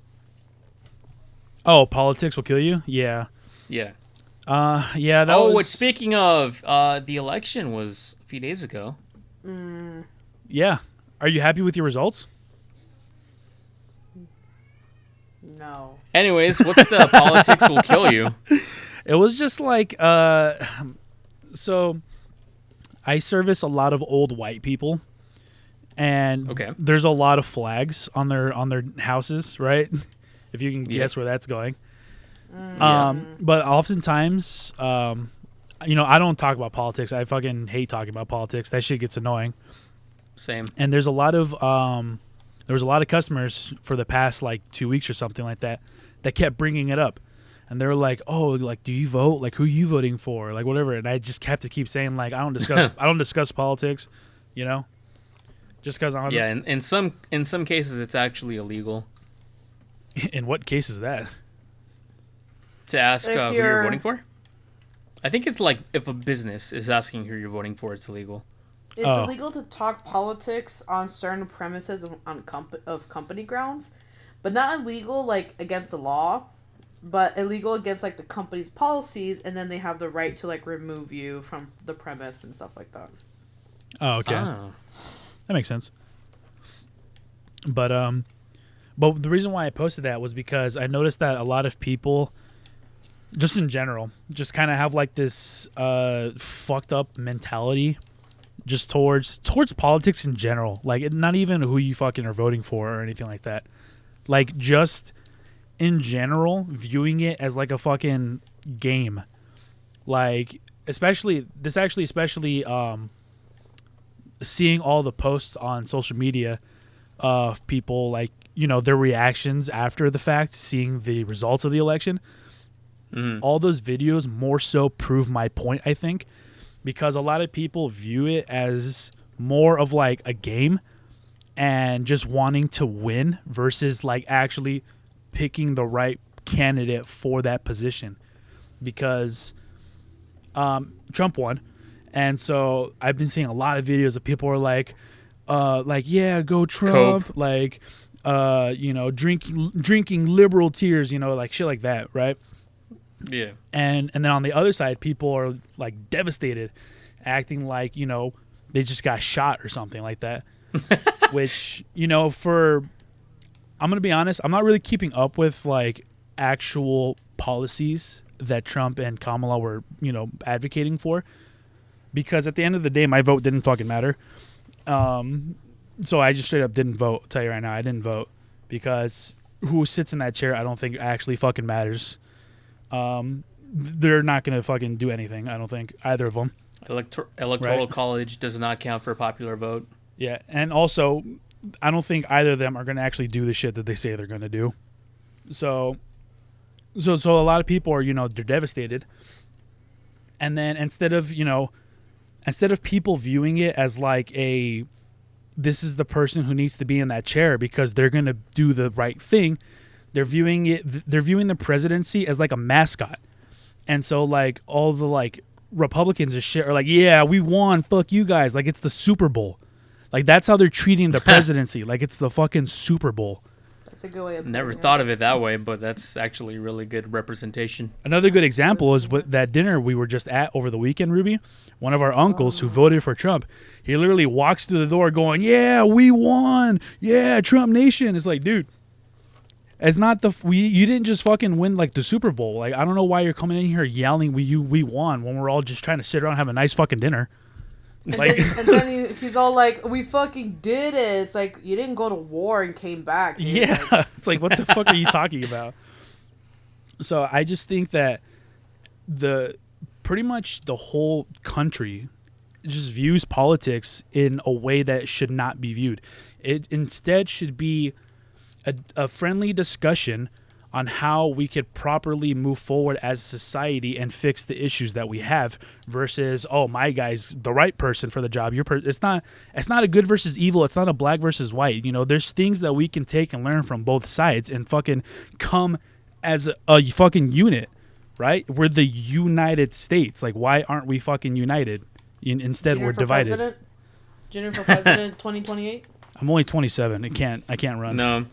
Oh, politics will kill you? Yeah. Yeah. Yeah, that was... which speaking of, the election was a few days ago. Yeah. Are you happy with your results? No. Anyways, what's the politics will kill you? It was just like, so I service a lot of old white people, and Okay. there's a lot of flags on their houses, right? If you can guess where that's going. But oftentimes, I don't talk about politics. I fucking hate talking about politics. That shit gets annoying. Same. And there's a lot of there was a lot of customers for the past like 2 weeks or something like that kept bringing it up, and they were like, "Oh, like, do you vote? Like, who are you voting for? Like, whatever." And I just have to keep saying like, I don't discuss politics, just because I'm In some cases it's actually illegal In what case is that? to ask If who you're you're- voting for. I think it's like if a business is asking who you're voting for, it's illegal. It's Oh. illegal to talk politics on certain premises of company grounds, but not illegal like against the law, but illegal against like the company's policies, and then they have the right to like remove you from the premise and stuff like that. Oh, okay. Ah. That makes sense. But the reason why I posted that was because I noticed that a lot of people, just in general, just kind of have like this fucked up mentality, just towards politics in general. Like, not even who you fucking are voting for or anything like that. Like, just in general, viewing it as like a fucking game. Like, especially seeing all the posts on social media of people, like, you know, their reactions after the fact, seeing the results of the election. All those videos more so prove my point, I think, because a lot of people view it as more of like a game and just wanting to win versus like actually picking the right candidate for that position, because Trump won. And so I've been seeing a lot of videos of people are like, yeah, go Trump, Cope. like, you know, drinking liberal tears, you know, like shit like that, right? Yeah. And then on the other side, people are like devastated, acting like, you know, they just got shot or something like that. Which, you know, I'm gonna be honest, I'm not really keeping up with like actual policies that Trump and Kamala were, you know, advocating for, because at the end of the day, my vote didn't fucking matter. So I just straight up didn't vote. I'll tell you right now, I didn't vote because who sits in that chair, I don't think actually fucking matters. They're not gonna fucking do anything. I don't think either of them. Electoral college does not count for a popular vote. Yeah, and also, I don't think either of them are gonna actually do the shit that they say they're gonna do. So a lot of people are, you know, they're devastated. And then instead of people viewing it as like this is the person who needs to be in that chair because they're gonna do the right thing, they're viewing the presidency as like a mascot. And so like all the like Republicans and shit are like, yeah, we won, fuck you guys, like it's the Super Bowl. Like that's how they're treating the presidency, like it's the fucking Super Bowl. That's a good way of Never putting thought of it that way, but that's actually really good representation. Another good example is what that dinner we were just at over the weekend, Ruby. One of our uncles who voted for Trump, he literally walks through the door going, yeah, we won, yeah, Trump Nation. It's like, dude, it's not you didn't just fucking win like the Super Bowl. Like, I don't know why you're coming in here yelling we won when we're all just trying to sit around and have a nice fucking dinner. Like, and then he's all like, we fucking did it. It's like, you didn't go to war and came back, dude. Yeah, Like, it's like, what the fuck are you talking about? So I just think that pretty much the whole country just views politics in a way that should not be viewed. It instead should be a friendly discussion on how we could properly move forward as a society and fix the issues that we have, versus, oh, my guy's the right person for the job. It's not a good versus evil. It's not a black versus white. You know, there's things that we can take and learn from both sides and fucking come as a fucking unit, right? We're the United States. Like, why aren't we fucking united? Instead, we're divided. Junior for president 2028? I'm only 27. I can't run. No.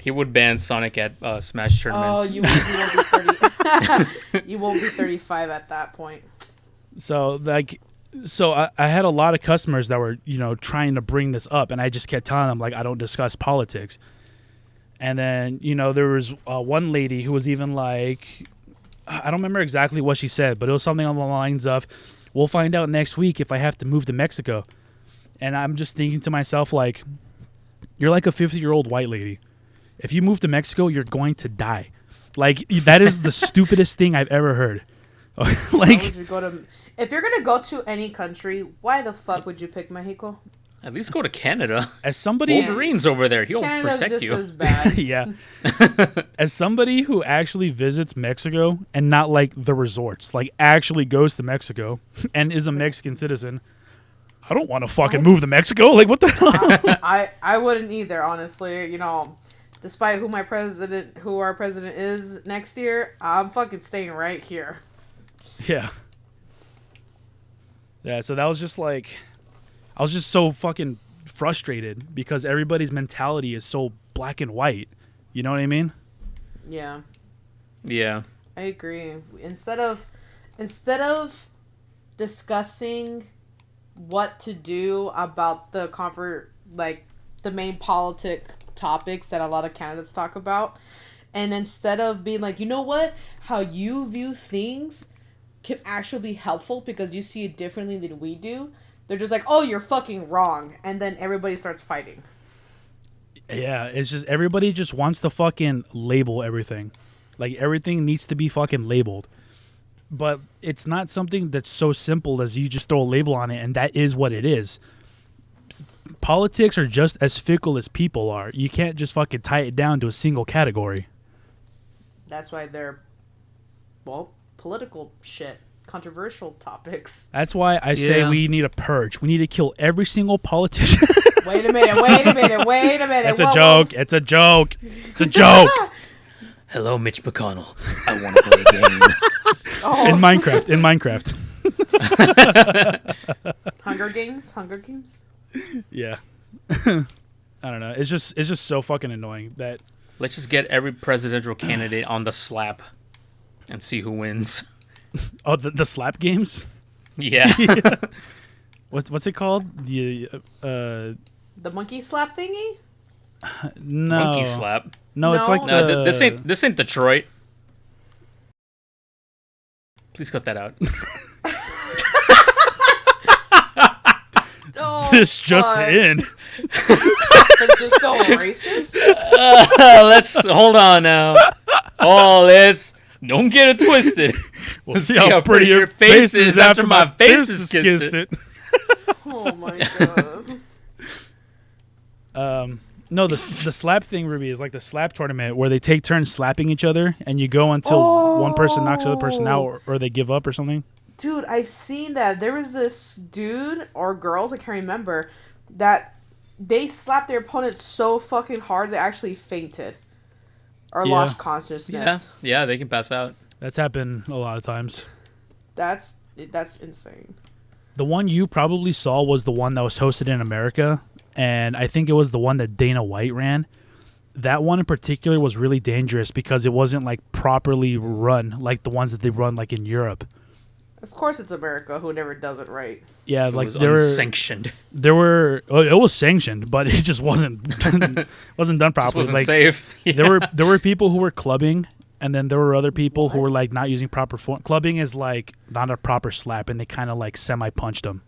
He would ban Sonic at Smash tournaments. Oh, you won't be 30. You won't be 35 at that point. So I had a lot of customers that were, you know, trying to bring this up, and I just kept telling them, like, I don't discuss politics. And then, you know, there was one lady who was even like, I don't remember exactly what she said, but it was something on the lines of, we'll find out next week if I have to move to Mexico. And I'm just thinking to myself, like, you're like a 50-year-old white lady. If you move to Mexico, you're going to die. Like, that is the stupidest thing I've ever heard. Like, if you're going to go to any country, why the fuck would you pick Mexico? At least go to Canada. As somebody, Wolverine's over there. He'll Canada's protect just you. as bad. Yeah. As somebody who actually visits Mexico and not like the resorts, like actually goes to Mexico and is a Mexican citizen, I don't want to fucking move to Mexico. Like, what the hell? I wouldn't either, honestly. You know, despite who our president is next year, I'm fucking staying right here. Yeah. Yeah, so that was just like, I was just so fucking frustrated because everybody's mentality is so black and white. You know what I mean? Yeah. Yeah. I agree. Instead of discussing what to do about the main politic topics that a lot of candidates talk about, and instead of being like, you know what, how you view things can actually be helpful because you see it differently than we do, They're just like, oh, you're fucking wrong. And then everybody starts fighting. Yeah, it's just everybody just wants to fucking label everything. Like, everything needs to be fucking labeled. But it's not something that's so simple as you just throw a label on it and that is what it is. Politics are just as fickle as people are. You can't just fucking tie it down to a single category. That's why they're, well, political shit. Controversial topics. That's why I say we need a purge. We need to kill every single politician. Wait a minute. It's a joke. It's a joke. It's a joke. Hello, Mitch McConnell. I want to play a game. Oh. In Minecraft. Hunger Games? Yeah. I don't know. It's just so fucking annoying that. Let's just get every presidential candidate on the slap and see who wins. Oh, the slap games? Yeah. What's it called? The monkey slap thingy? No. Monkey slap. No, it's No. like No, this ain't Detroit. Please cut that out. Oh, this just in. Francisco racist? Let's hold on now. Oh, let's don't get it twisted. We'll see how pretty your face is after my face is kissed it. Oh my god. No, the slap thing, Ruby, is like the slap tournament where they take turns slapping each other, and you go until one person knocks the other person out, or they give up or something. Dude, I've seen that. There was this dude or girls, I can't remember, that they slapped their opponent so fucking hard they actually fainted or lost consciousness. Yeah, they can pass out. That's happened a lot of times. That's insane. The one you probably saw was the one that was hosted in America, and I think it was the one that Dana White ran. That one in particular was really dangerous because it wasn't like properly run like the ones that they run like in Europe. Of course it's America who never does it right. Yeah, It like was there unsanctioned. it was sanctioned, but it just wasn't done Just properly. wasn't Like safe. Yeah. there were people who were clubbing, and then there were other people who were like not using proper form. Clubbing is like not a proper slap, and they kind of like semi punched them.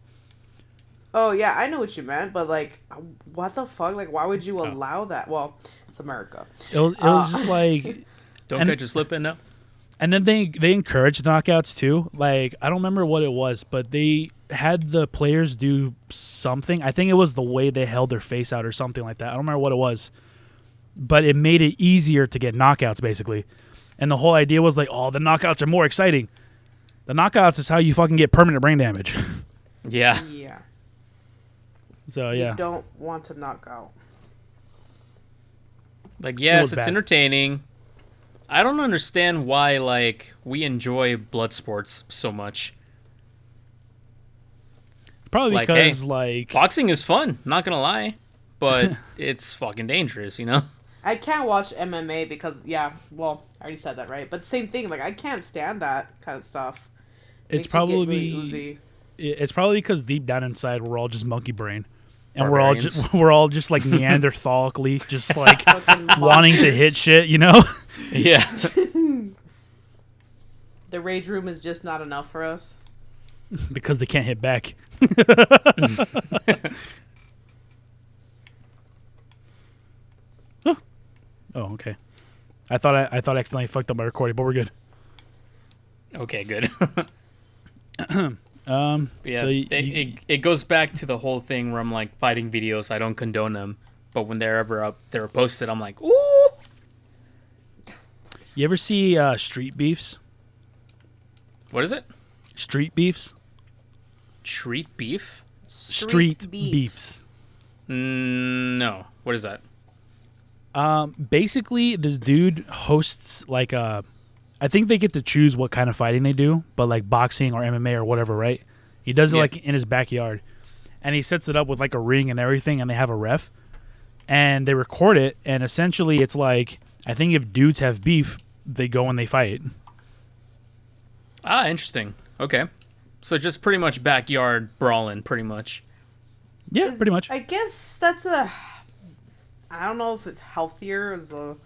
Oh yeah, I know what you meant, but like, what the fuck? Like, why would you allow that? Well, it's America. It was just like Don't catch you slipping now. And then they encouraged knockouts too. Like, I don't remember what it was, but they had the players do something. I think it was the way they held their face out or something like that. I don't remember what it was. But it made it easier to get knockouts, basically. And the whole idea was like, oh, the knockouts are more exciting. The knockouts is how you fucking get permanent brain damage. Yeah. Yeah. So, yeah. You don't want to knock out. Like, yes, was it's bad. entertaining. I don't understand why, like, we enjoy blood sports so much. Probably Like, because, hey, like... Boxing is fun, not gonna lie. But it's fucking dangerous, you know? I can't watch MMA because, yeah, well, I already said that, right? But same thing, like, I can't stand that kind of stuff. It's Makes me get really probably... oozy. It's probably because deep down inside we're all just monkey brain. And Barbarians. we're all just like Neanderthalically just like Fucking wanting to hit shit, you know? Yeah. The rage room is just not enough for us. Because they can't hit back. Oh, okay. I thought I accidentally fucked up my recording, but we're good. Okay, good. Yeah, So it goes back to the whole thing where I'm like, fighting videos, I don't condone them. But when they're posted, I'm like, ooh! you ever see street beefs? What is it? Street beefs? Street beef? Street beefs. No. What is that? Basically, this dude hosts like I think they get to choose what kind of fighting they do, but like boxing or MMA or whatever, right? He does it like in his backyard, and he sets it up with like a ring and everything, and they have a ref, and they record it, and essentially it's like, I think if dudes have beef, they go and they fight. Ah, interesting. Okay. So just pretty much backyard brawling, pretty much. Yeah, pretty much. I guess that's I don't know if it's healthier as a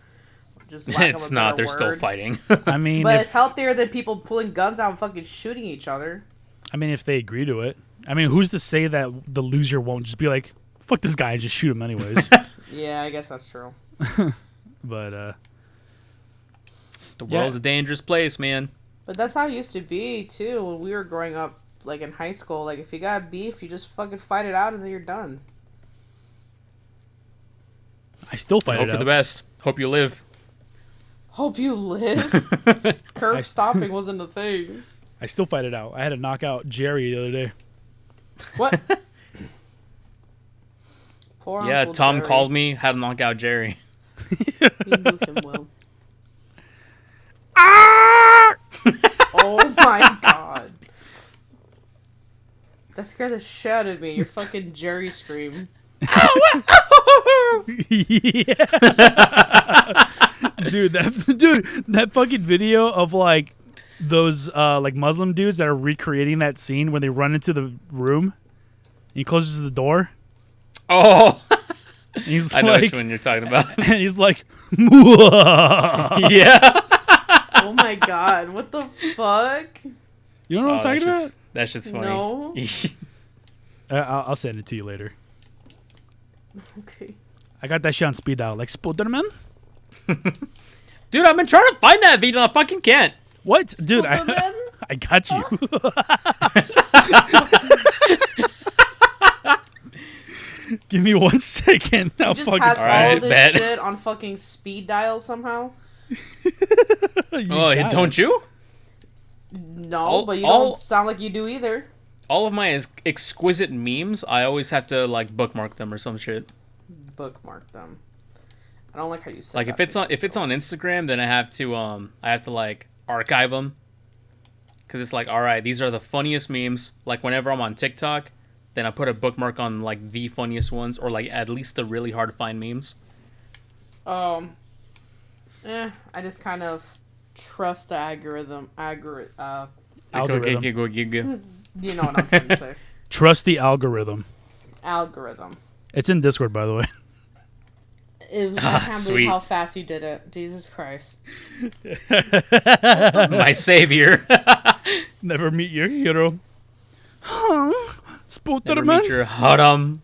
just lack It's of a not. better They're still word. fighting. I mean, But it's healthier than people pulling guns out and fucking shooting each other. if they agree to it. I mean, who's to say that the loser won't just be like, fuck this guy and just shoot him anyways? Yeah, I guess that's true. But, The world's a dangerous place, man. But that's how it used to be, too, when we were growing up, like, in high school. Like, if you got beef, you just fucking fight it out and then you're done. I still fight Hope it for out. the best. Hope you live. Hope you live. Curb stomping wasn't a thing. I still fight it out. I had to knock out Jerry the other day. What? Poor Yeah, Uncle Tom Jerry. called me, had to knock out Jerry. He knew him well. Ah! Oh my god. That scared the shit out of me. Your fucking Jerry scream. Yeah. Dude, that fucking video of like those like Muslim dudes that are recreating that scene when they run into the room. He closes the door. Oh, And he's I know like, which one you're talking about. and he's like, "Mwah." Yeah. Oh my god. What the fuck? You don't know what I'm talking about? That shit's funny. No. I'll send it to you later. Okay. I got that shit on speed dial, like Spiderman. Dude, I've been trying to find that video. I fucking can't. What, dude? Spider-Man? I got you. Give me 1 second. I'll He just fucking. has all Alright, this bet. shit on fucking speed dial somehow. Oh, got don't you? No, but you all- don't sound like you do either. All of my exquisite memes, I always have to like bookmark them or some shit. Bookmark them. I don't like how you said Like that. if it's on Instagram, then I have to like archive them. Cause it's like, all right, these are the funniest memes. Like whenever I'm on TikTok, then I put a bookmark on like the funniest ones or like at least the really hard to find memes. I just kind of trust the algorithm. Algorithm. You know what I'm trying to say. Trust the algorithm. Algorithm. It's in Discord, by the way. I can't sweet. believe how fast you did it. Jesus Christ. My savior. Never meet your hero. Never Spiderman. meet your Haram.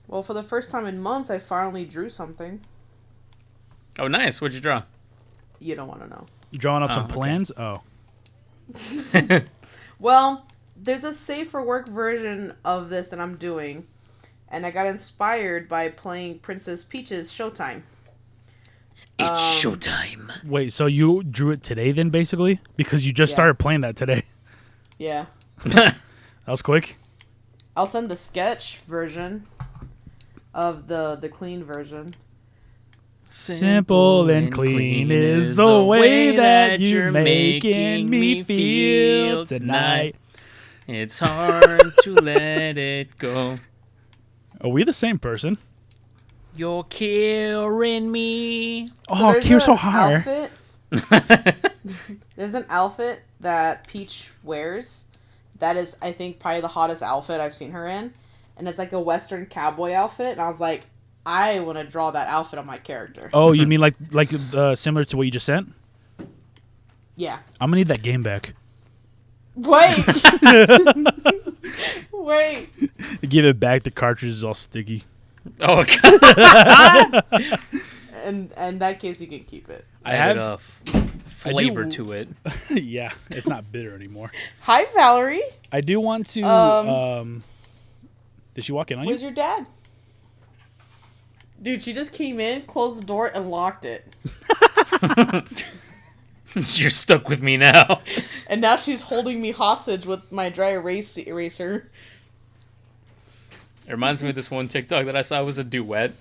Well, for the first time in months, I finally drew something. Oh, nice. What'd you draw? You don't want to know. You drawing up some okay. plans? Oh. Well, there's a safe for work version of this that I'm doing, and I got inspired by playing Princess Peach's Showtime. It's showtime. Wait, so you drew it today then, basically? Because you just Yeah. started playing that today. Yeah. That was quick. I'll send the sketch version of the clean version. Simple and clean is the way that you're making me feel tonight. It's hard to let it go. Are we the same person? You're killing me. Oh, there's you're so an hard. outfit- There's an outfit that Peach wears that is, I think, probably the hottest outfit I've seen her in. And it's like a Western cowboy outfit. And I was like, I want to draw that outfit on my character. Oh, you mean like similar to what you just sent? Yeah. I'm gonna need that game back. Wait. Wait. Give it back. The cartridge is all sticky. Oh, God. And in that case, you can keep it. I Added have. a flavor I do- to it. Yeah, it's not bitter anymore. Hi, Valerie. I do want to. Did she walk in on you? Where's your dad? Dude, she just came in, closed the door, and locked it. You're stuck with me now. And now she's holding me hostage with my dry eraser. It reminds me of this one TikTok that I saw. It was a duet,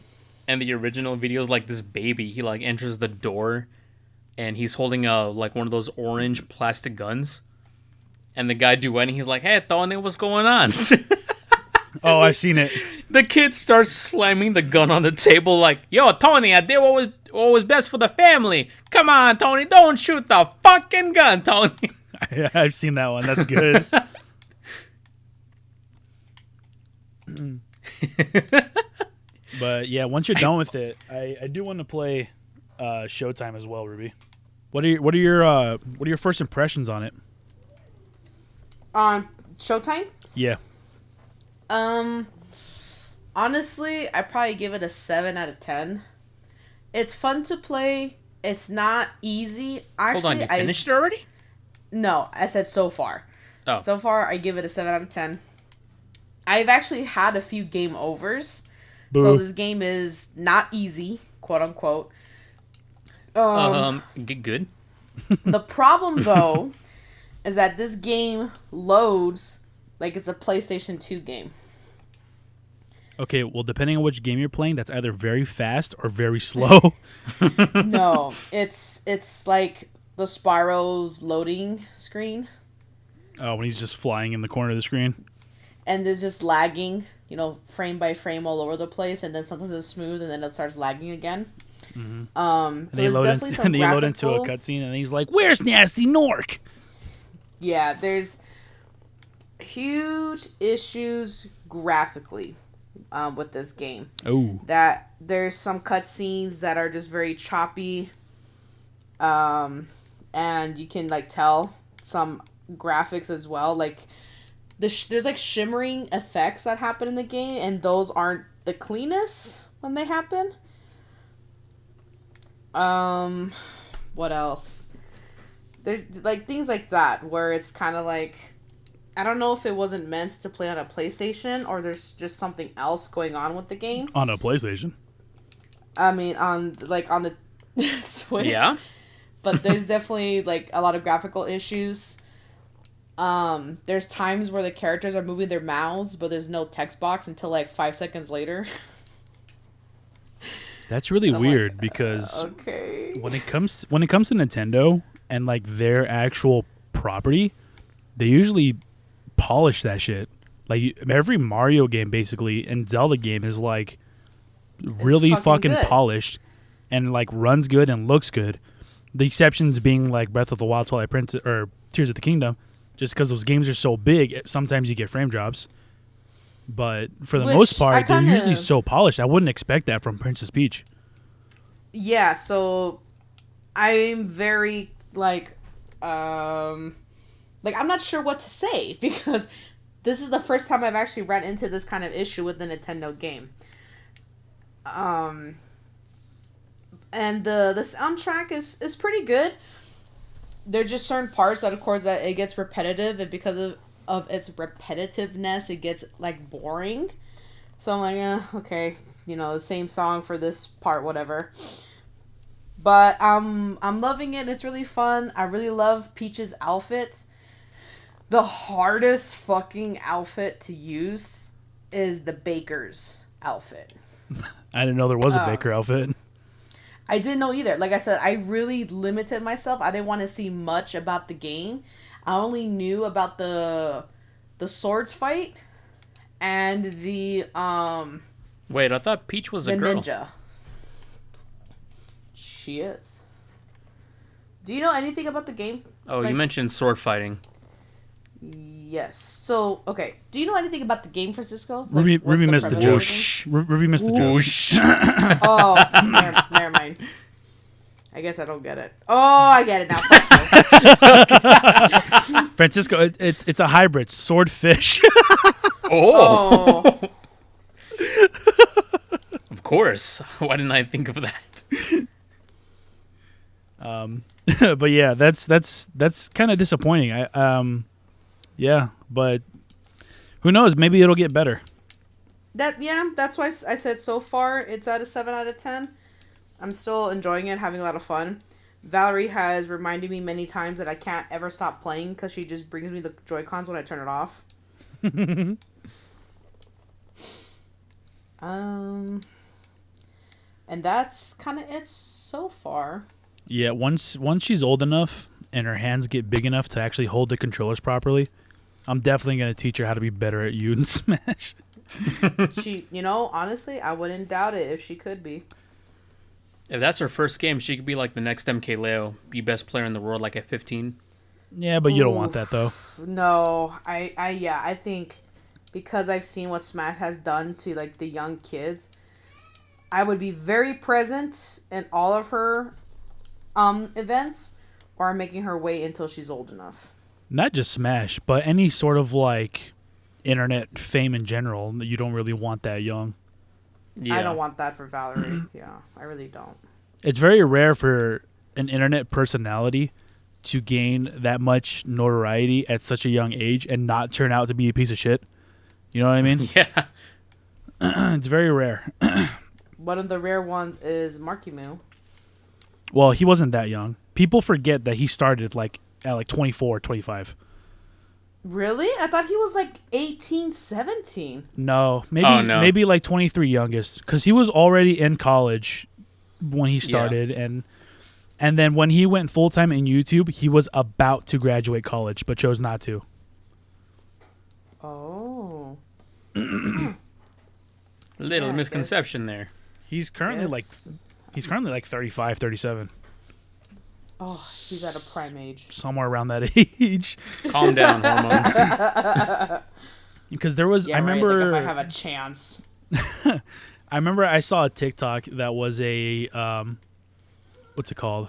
and the original video is like this baby. He like enters the door, and he's holding like one of those orange plastic guns. And the guy duetting, he's like, "Hey, Tony, what's going on?" Oh, I've seen it. The kid starts slamming the gun on the table, like, "Yo, Tony, I did what was best for the family. Come on, Tony, don't shoot the fucking gun, Tony." I've seen that one. That's good. But yeah, once you're done with it, I do want to play Showtime as well, Ruby. What are your first impressions on it? On Showtime? Yeah. Um, honestly, I probably give it a 7 out of 10. It's fun to play. It's not easy. Actually, Hold on, you finished it already? No, I said so far. Oh. So far, I give it a 7 out of 10. I've actually had a few game overs. Boo. So this game is not easy, quote unquote. Get good. The problem, though, is that this game loads like it's a PlayStation 2 game. Okay, well, depending on which game you're playing, that's either very fast or very slow. No, it's like the Spyro's loading screen. Oh, when he's just flying in the corner of the screen. And there's just lagging, frame by frame all over the place, and then sometimes it's smooth, and then it starts lagging again. Mm-hmm. So And they load into a cutscene, and he's like, "Where's Nasty Nork?" Yeah, there's huge issues graphically with this game. Oh. That there's some cutscenes that are just very choppy, and you can tell some graphics as well. Like there's shimmering effects that happen in the game, and those aren't the cleanest when they happen. What else? There's things like that where it's kind of I don't know if it wasn't meant to play on a PlayStation or there's just something else going on with the game. On a PlayStation. I mean, on the Switch. Yeah. But there's definitely a lot of graphical issues. There's times where the characters are moving their mouths, but there's no text box until 5 seconds later. That's really weird because okay. when it comes to Nintendo and their actual property, they usually polish that shit. Every Mario game basically and Zelda game is really fucking good. polished and runs good and looks good. The exceptions being Breath of the Wild, Twilight Princess, or Tears of the Kingdom, just because those games are so big. Sometimes you get frame drops, but for the most part, they're usually so polished. I wouldn't expect that from Princess Peach. Yeah, so I'm very I'm not sure what to say because this is the first time I've actually run into this kind of issue with the Nintendo game. And the soundtrack is pretty good. There are just certain parts that, of course, that it gets repetitive, and because of its repetitiveness, it gets boring. So I'm okay, the same song for this part, whatever. But I'm loving it. It's really fun. I really love Peach's outfit. The hardest fucking outfit to use is the baker's outfit. I didn't know there was a baker outfit. I didn't know either. Like I said, I really limited myself. I didn't want to see much about the game. I only knew about the swords fight and the Wait, I thought Peach was a girl. ninja. She is. Do you know anything about the game? Oh, you mentioned sword fighting. Yes. So, okay. Do you know anything about the game, Francisco? Ruby missed the joke. Ruby missed the joke. Oh, never mind. I guess I don't get it. Oh, I get it now. Francisco, it's a hybrid swordfish. Oh. Of course. Why didn't I think of that? But yeah, that's kind of disappointing. Yeah, but who knows? Maybe it'll get better. That's why I said so far it's at a 7 out of 10. I'm still enjoying it, having a lot of fun. Valerie has reminded me many times that I can't ever stop playing because she just brings me the Joy-Cons when I turn it off. And that's kind of it so far. Yeah, once she's old enough and her hands get big enough to actually hold the controllers properly, I'm definitely going to teach her how to be better at you and Smash. She, honestly, I wouldn't doubt it if she could be. If that's her first game, she could be like the next MKLeo, be best player in the world at 15. Yeah, but you don't want that though. No, I think because I've seen what Smash has done to the young kids, I would be very present in all of her events, or making her wait until she's old enough. Not just Smash, but any sort of internet fame in general. You don't really want that young. Yeah. I don't want that for Valerie. Yeah, I really don't. It's very rare for an internet personality to gain that much notoriety at such a young age and not turn out to be a piece of shit. You know what I mean? Yeah. It's very rare. One of the rare ones is Marky Moo. Well, he wasn't that young. People forget that he started at 24, 25. Really? I thought he was like 18, 17. No, maybe Oh, no. maybe like 23 youngest, because he was already in college when he started, and then when he went full time in YouTube, he was about to graduate college but chose not to. Oh. Little Yeah, I misconception guess. there. He's currently Yes. 35, 37, Oh, he's at a prime age. somewhere around that age. Calm down, hormones. Because there was, Yeah, I remember, right, like if I have a chance. I remember I saw a TikTok that was a what's it called?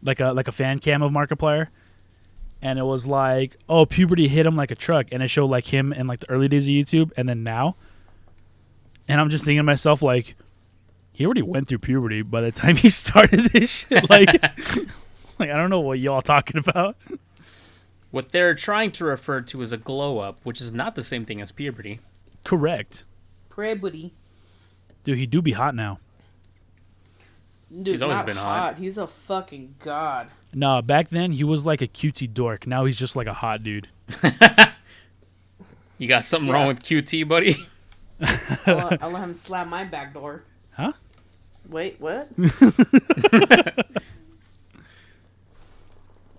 Like a fan cam of Markiplier. And it was like, oh, puberty hit him like a truck, and it showed like him in like the early days of YouTube and then now. And I'm just thinking to myself, like, he already went through puberty by the time he started this shit. Like I don't know what y'all talking about. What they're trying to refer to is a glow up, which is not the same thing as puberty. Correct. Pre-booty. Dude, he do be hot now. Dude, He's always not been hot. He's a fucking god. Nah, back then he was like a cutesy dork. Now he's just like a hot dude. You got something wrong with QT, buddy? I'll let him slam my back door. Huh? Wait, what?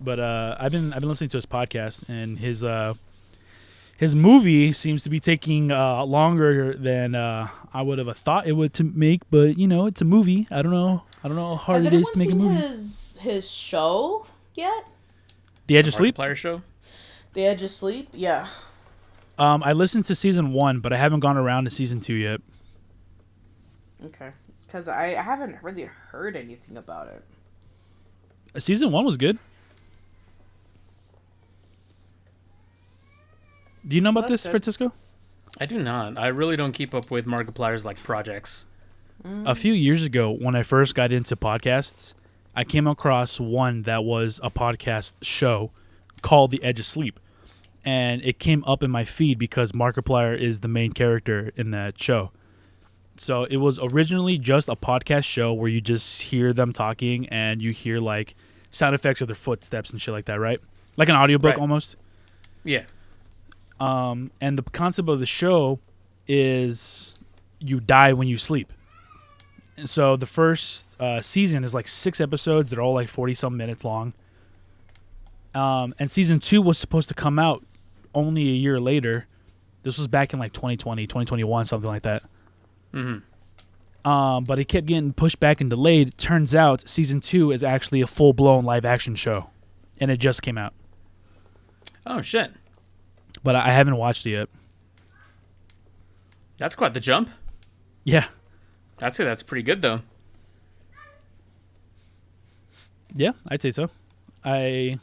But I've been listening to his podcast, and his movie seems to be taking longer than I would have thought it would to make. But you know, it's a movie. I don't know how hard Has it is to make a anyone movie. seen his show yet? The Edge of Sleep. Markiplier show? The Edge of Sleep? Yeah. I listened to season 1, but I haven't gone around to season 2 yet. Okay. Because I haven't really heard anything about it. Season 1 was good. Do you know about That's this, good. Francisco? I do not. I really don't keep up with Markiplier's like projects. A few years ago, when I first got into podcasts, I came across one that was a podcast show called The Edge of Sleep. And it came up in my feed because Markiplier is the main character in that show. So it was originally just a podcast show where you just hear them talking and you hear like sound effects of their footsteps and shit like that, right? Like an audiobook Right. almost. Yeah. And the concept of the show is you die when you sleep. And so the first season is like 6 episodes. They're all like 40-some minutes long. And season 2 was supposed to come out only a year later. This was back in like 2020, 2021, something like that. Mm-hmm. But it kept getting pushed back and delayed. Turns out season 2 is actually a full-blown live-action show. And it just came out. Oh, shit. But I haven't watched it yet. That's quite the jump. Yeah. I'd say that's pretty good, though. Yeah, I'd say so. I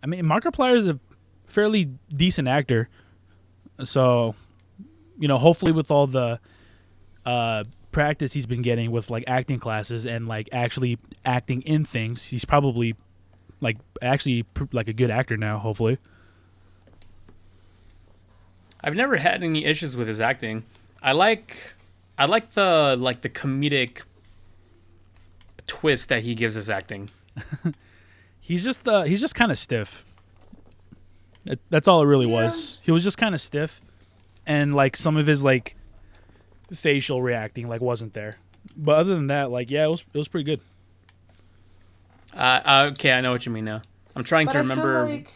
mean, Markiplier is a fairly decent actor. So, you know, hopefully with all the practice he's been getting with like acting classes and like actually acting in things, he's probably like actually like a good actor now, hopefully. I've never had any issues with his acting. I like the comedic twist that he gives his acting. He's just kind of stiff. That's all it really Yeah. was. He was just kind of stiff, and like some of his like facial reacting like wasn't there. But other than that, like yeah, it was pretty good. Okay, I know what you mean now. I'm trying But to I remember. feel like...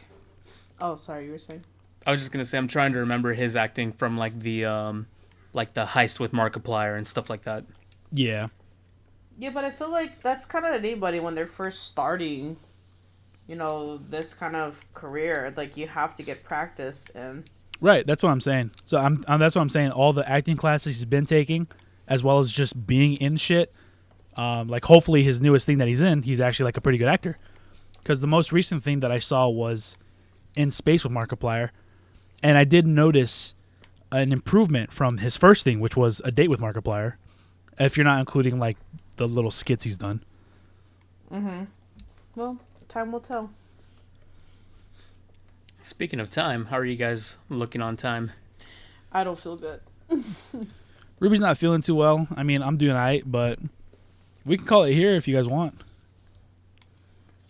Oh, sorry, you were saying? I was just gonna say I'm trying to remember his acting from like the heist with Markiplier and stuff like that. Yeah. Yeah, but I feel like that's kind of anybody when they're first starting, you know, this kind of career. Like, you have to get practice in. Right, that's what I'm saying. So that's what I'm saying. All the acting classes he's been taking, as well as just being in shit. Like hopefully his newest thing that he's in, he's actually like a pretty good actor. Because the most recent thing that I saw was In Space with Markiplier, And I did notice an improvement from his first thing, which was a date with Markiplier. If you're not including like the little skits he's done. Mm-hmm. Well, time will tell. Speaking of time, how are you guys looking on time? I don't feel good. Ruby's not feeling too well. I mean, I'm doing alright, but we can call it here if you guys want.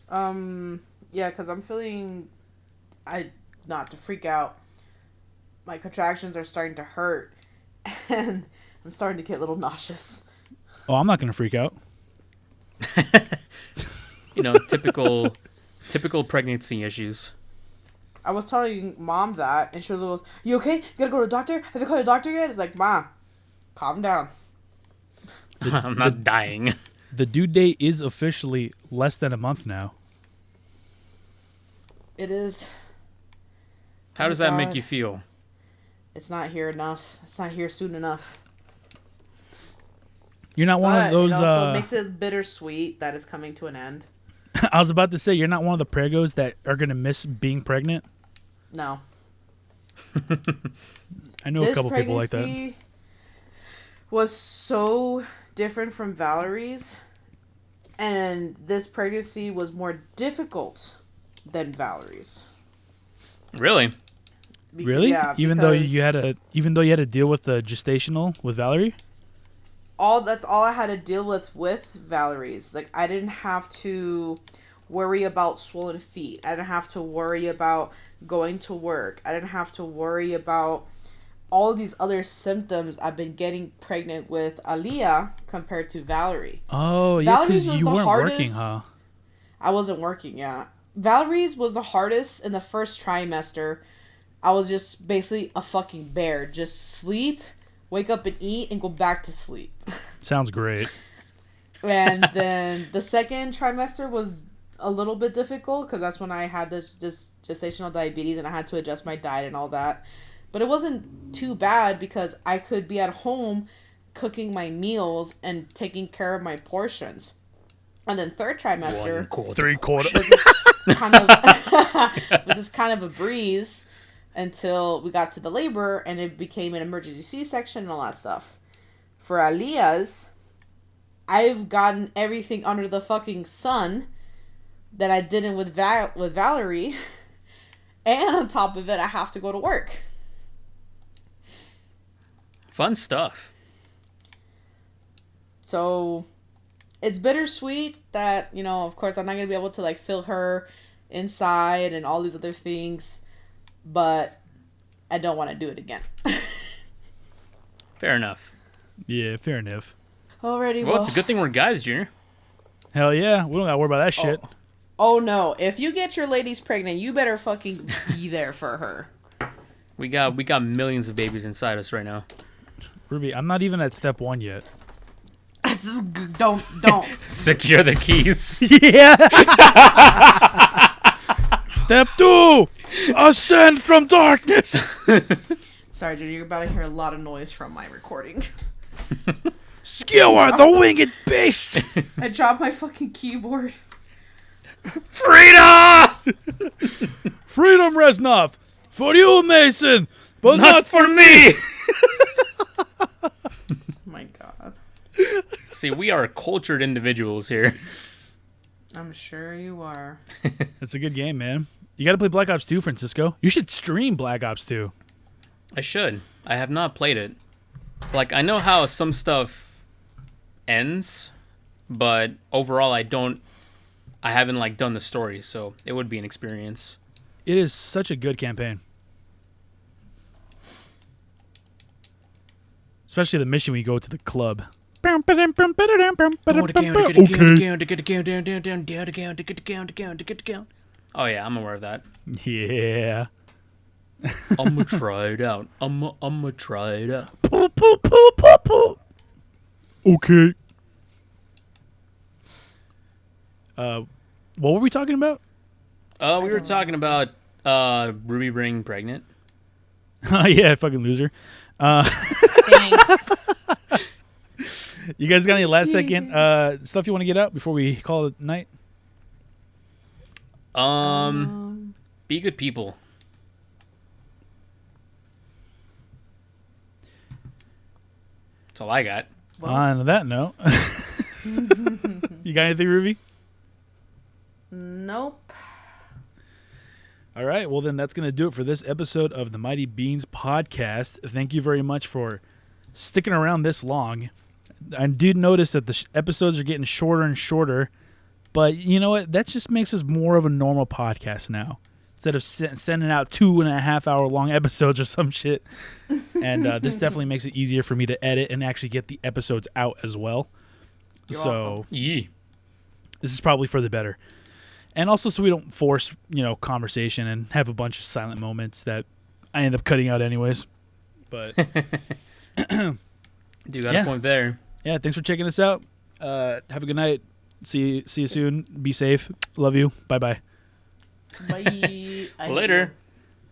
Yeah, because I'm feeling, not to freak out, my contractions are starting to hurt, and I'm starting to get a little nauseous. Oh, I'm not going to freak out. Typical pregnancy issues. I was telling Mom that, and she was like, "You okay? You gotta go to the doctor? Have you called the doctor yet?" It's like, Mom, calm down. I'm not dying. The due date is officially less than a month now. It is. How does that make you feel? It's not here enough. It's not here soon enough. You're not one of those... It also makes it bittersweet that it's coming to an end. I was about to say, you're not one of the pregos that are going to miss being pregnant? No. I know a couple people like that. This pregnancy was so different from Valerie's, and this pregnancy was more difficult than Valerie's. Really? Really? Yeah, even though you had to deal with the gestational with Valerie? That's all I had to deal with Valerie's. Like, I didn't have to worry about swollen feet. I didn't have to worry about going to work. I didn't have to worry about all these other symptoms I've been getting pregnant with Aaliyah compared to Valerie. Oh, yeah, because you weren't working, huh? I wasn't working, yeah. Valerie's was the hardest in the first trimester. I was just basically a fucking bear. Just sleep, wake up and eat, and go back to sleep. Sounds great. And then the second trimester was a little bit difficult because that's when I had this gestational diabetes and I had to adjust my diet and all that. But it wasn't too bad because I could be at home cooking my meals and taking care of my portions. And then third trimester, 3/4 was just kind of a breeze until we got to the labor and it became an emergency C-section and all that stuff. For Aaliyah's, I've gotten everything under the fucking sun that I didn't with Valerie. And on top of it, I have to go to work. Fun stuff. So it's bittersweet that, of course, I'm not going to be able to, like, feel her inside and all these other things. But I don't want to do it again. Fair enough. Yeah, fair enough. Alrighty, well, it's a good thing we're guys, Junior. Hell yeah. We don't got to worry about that shit. Oh, no. If you get your ladies pregnant, you better fucking be there for her. We got millions of babies inside us right now. Ruby, I'm not even at step 1 yet. Don't. Secure the keys. Yeah. Step 2, ascend from darkness. Sorry, Junior, you're about to hear a lot of noise from my recording. Skewer the winged beast. I dropped my fucking keyboard. Freedom! Freedom, Reznov. For you, Mason, but Not for me. My God. See, we are cultured individuals here. I'm sure you are. It's a good game, man. You got to play Black Ops 2, Francisco. You should stream Black Ops 2. I should. I have not played it. Like, I know how some stuff ends, but overall I haven't, like, done the story, so it would be an experience. It is such a good campaign. Especially the mission when you go to the club. Oh yeah, I'm aware of that. Yeah. I'ma try it out. I'ma try it out. Okay. What were we talking about? We were talking about Ruby being pregnant. Yeah, fucking loser. Thanks. You guys got any last second stuff you want to get out before we call it night? Be good people. That's all I got. Well, On that note, you got anything, Ruby? nope. All right. Well, then that's going to do it for this episode of the Mighty Beans podcast. Thank you very much for sticking around this long. I did notice that the episodes are getting shorter and shorter, but you know what? That just makes us more of a normal podcast now. Instead of sending out 2.5 hour long episodes or some shit. And this definitely makes it easier for me to edit and actually get the episodes out as well. You're So welcome. Yeah. this is probably for the better. And also so we don't force, conversation and have a bunch of silent moments that I end up cutting out anyways. But Dude, got Yeah. a point there. yeah, thanks for checking us out. Have a good night. See you soon. Be safe. Love you. Bye-bye. Bye. I hate Later. you.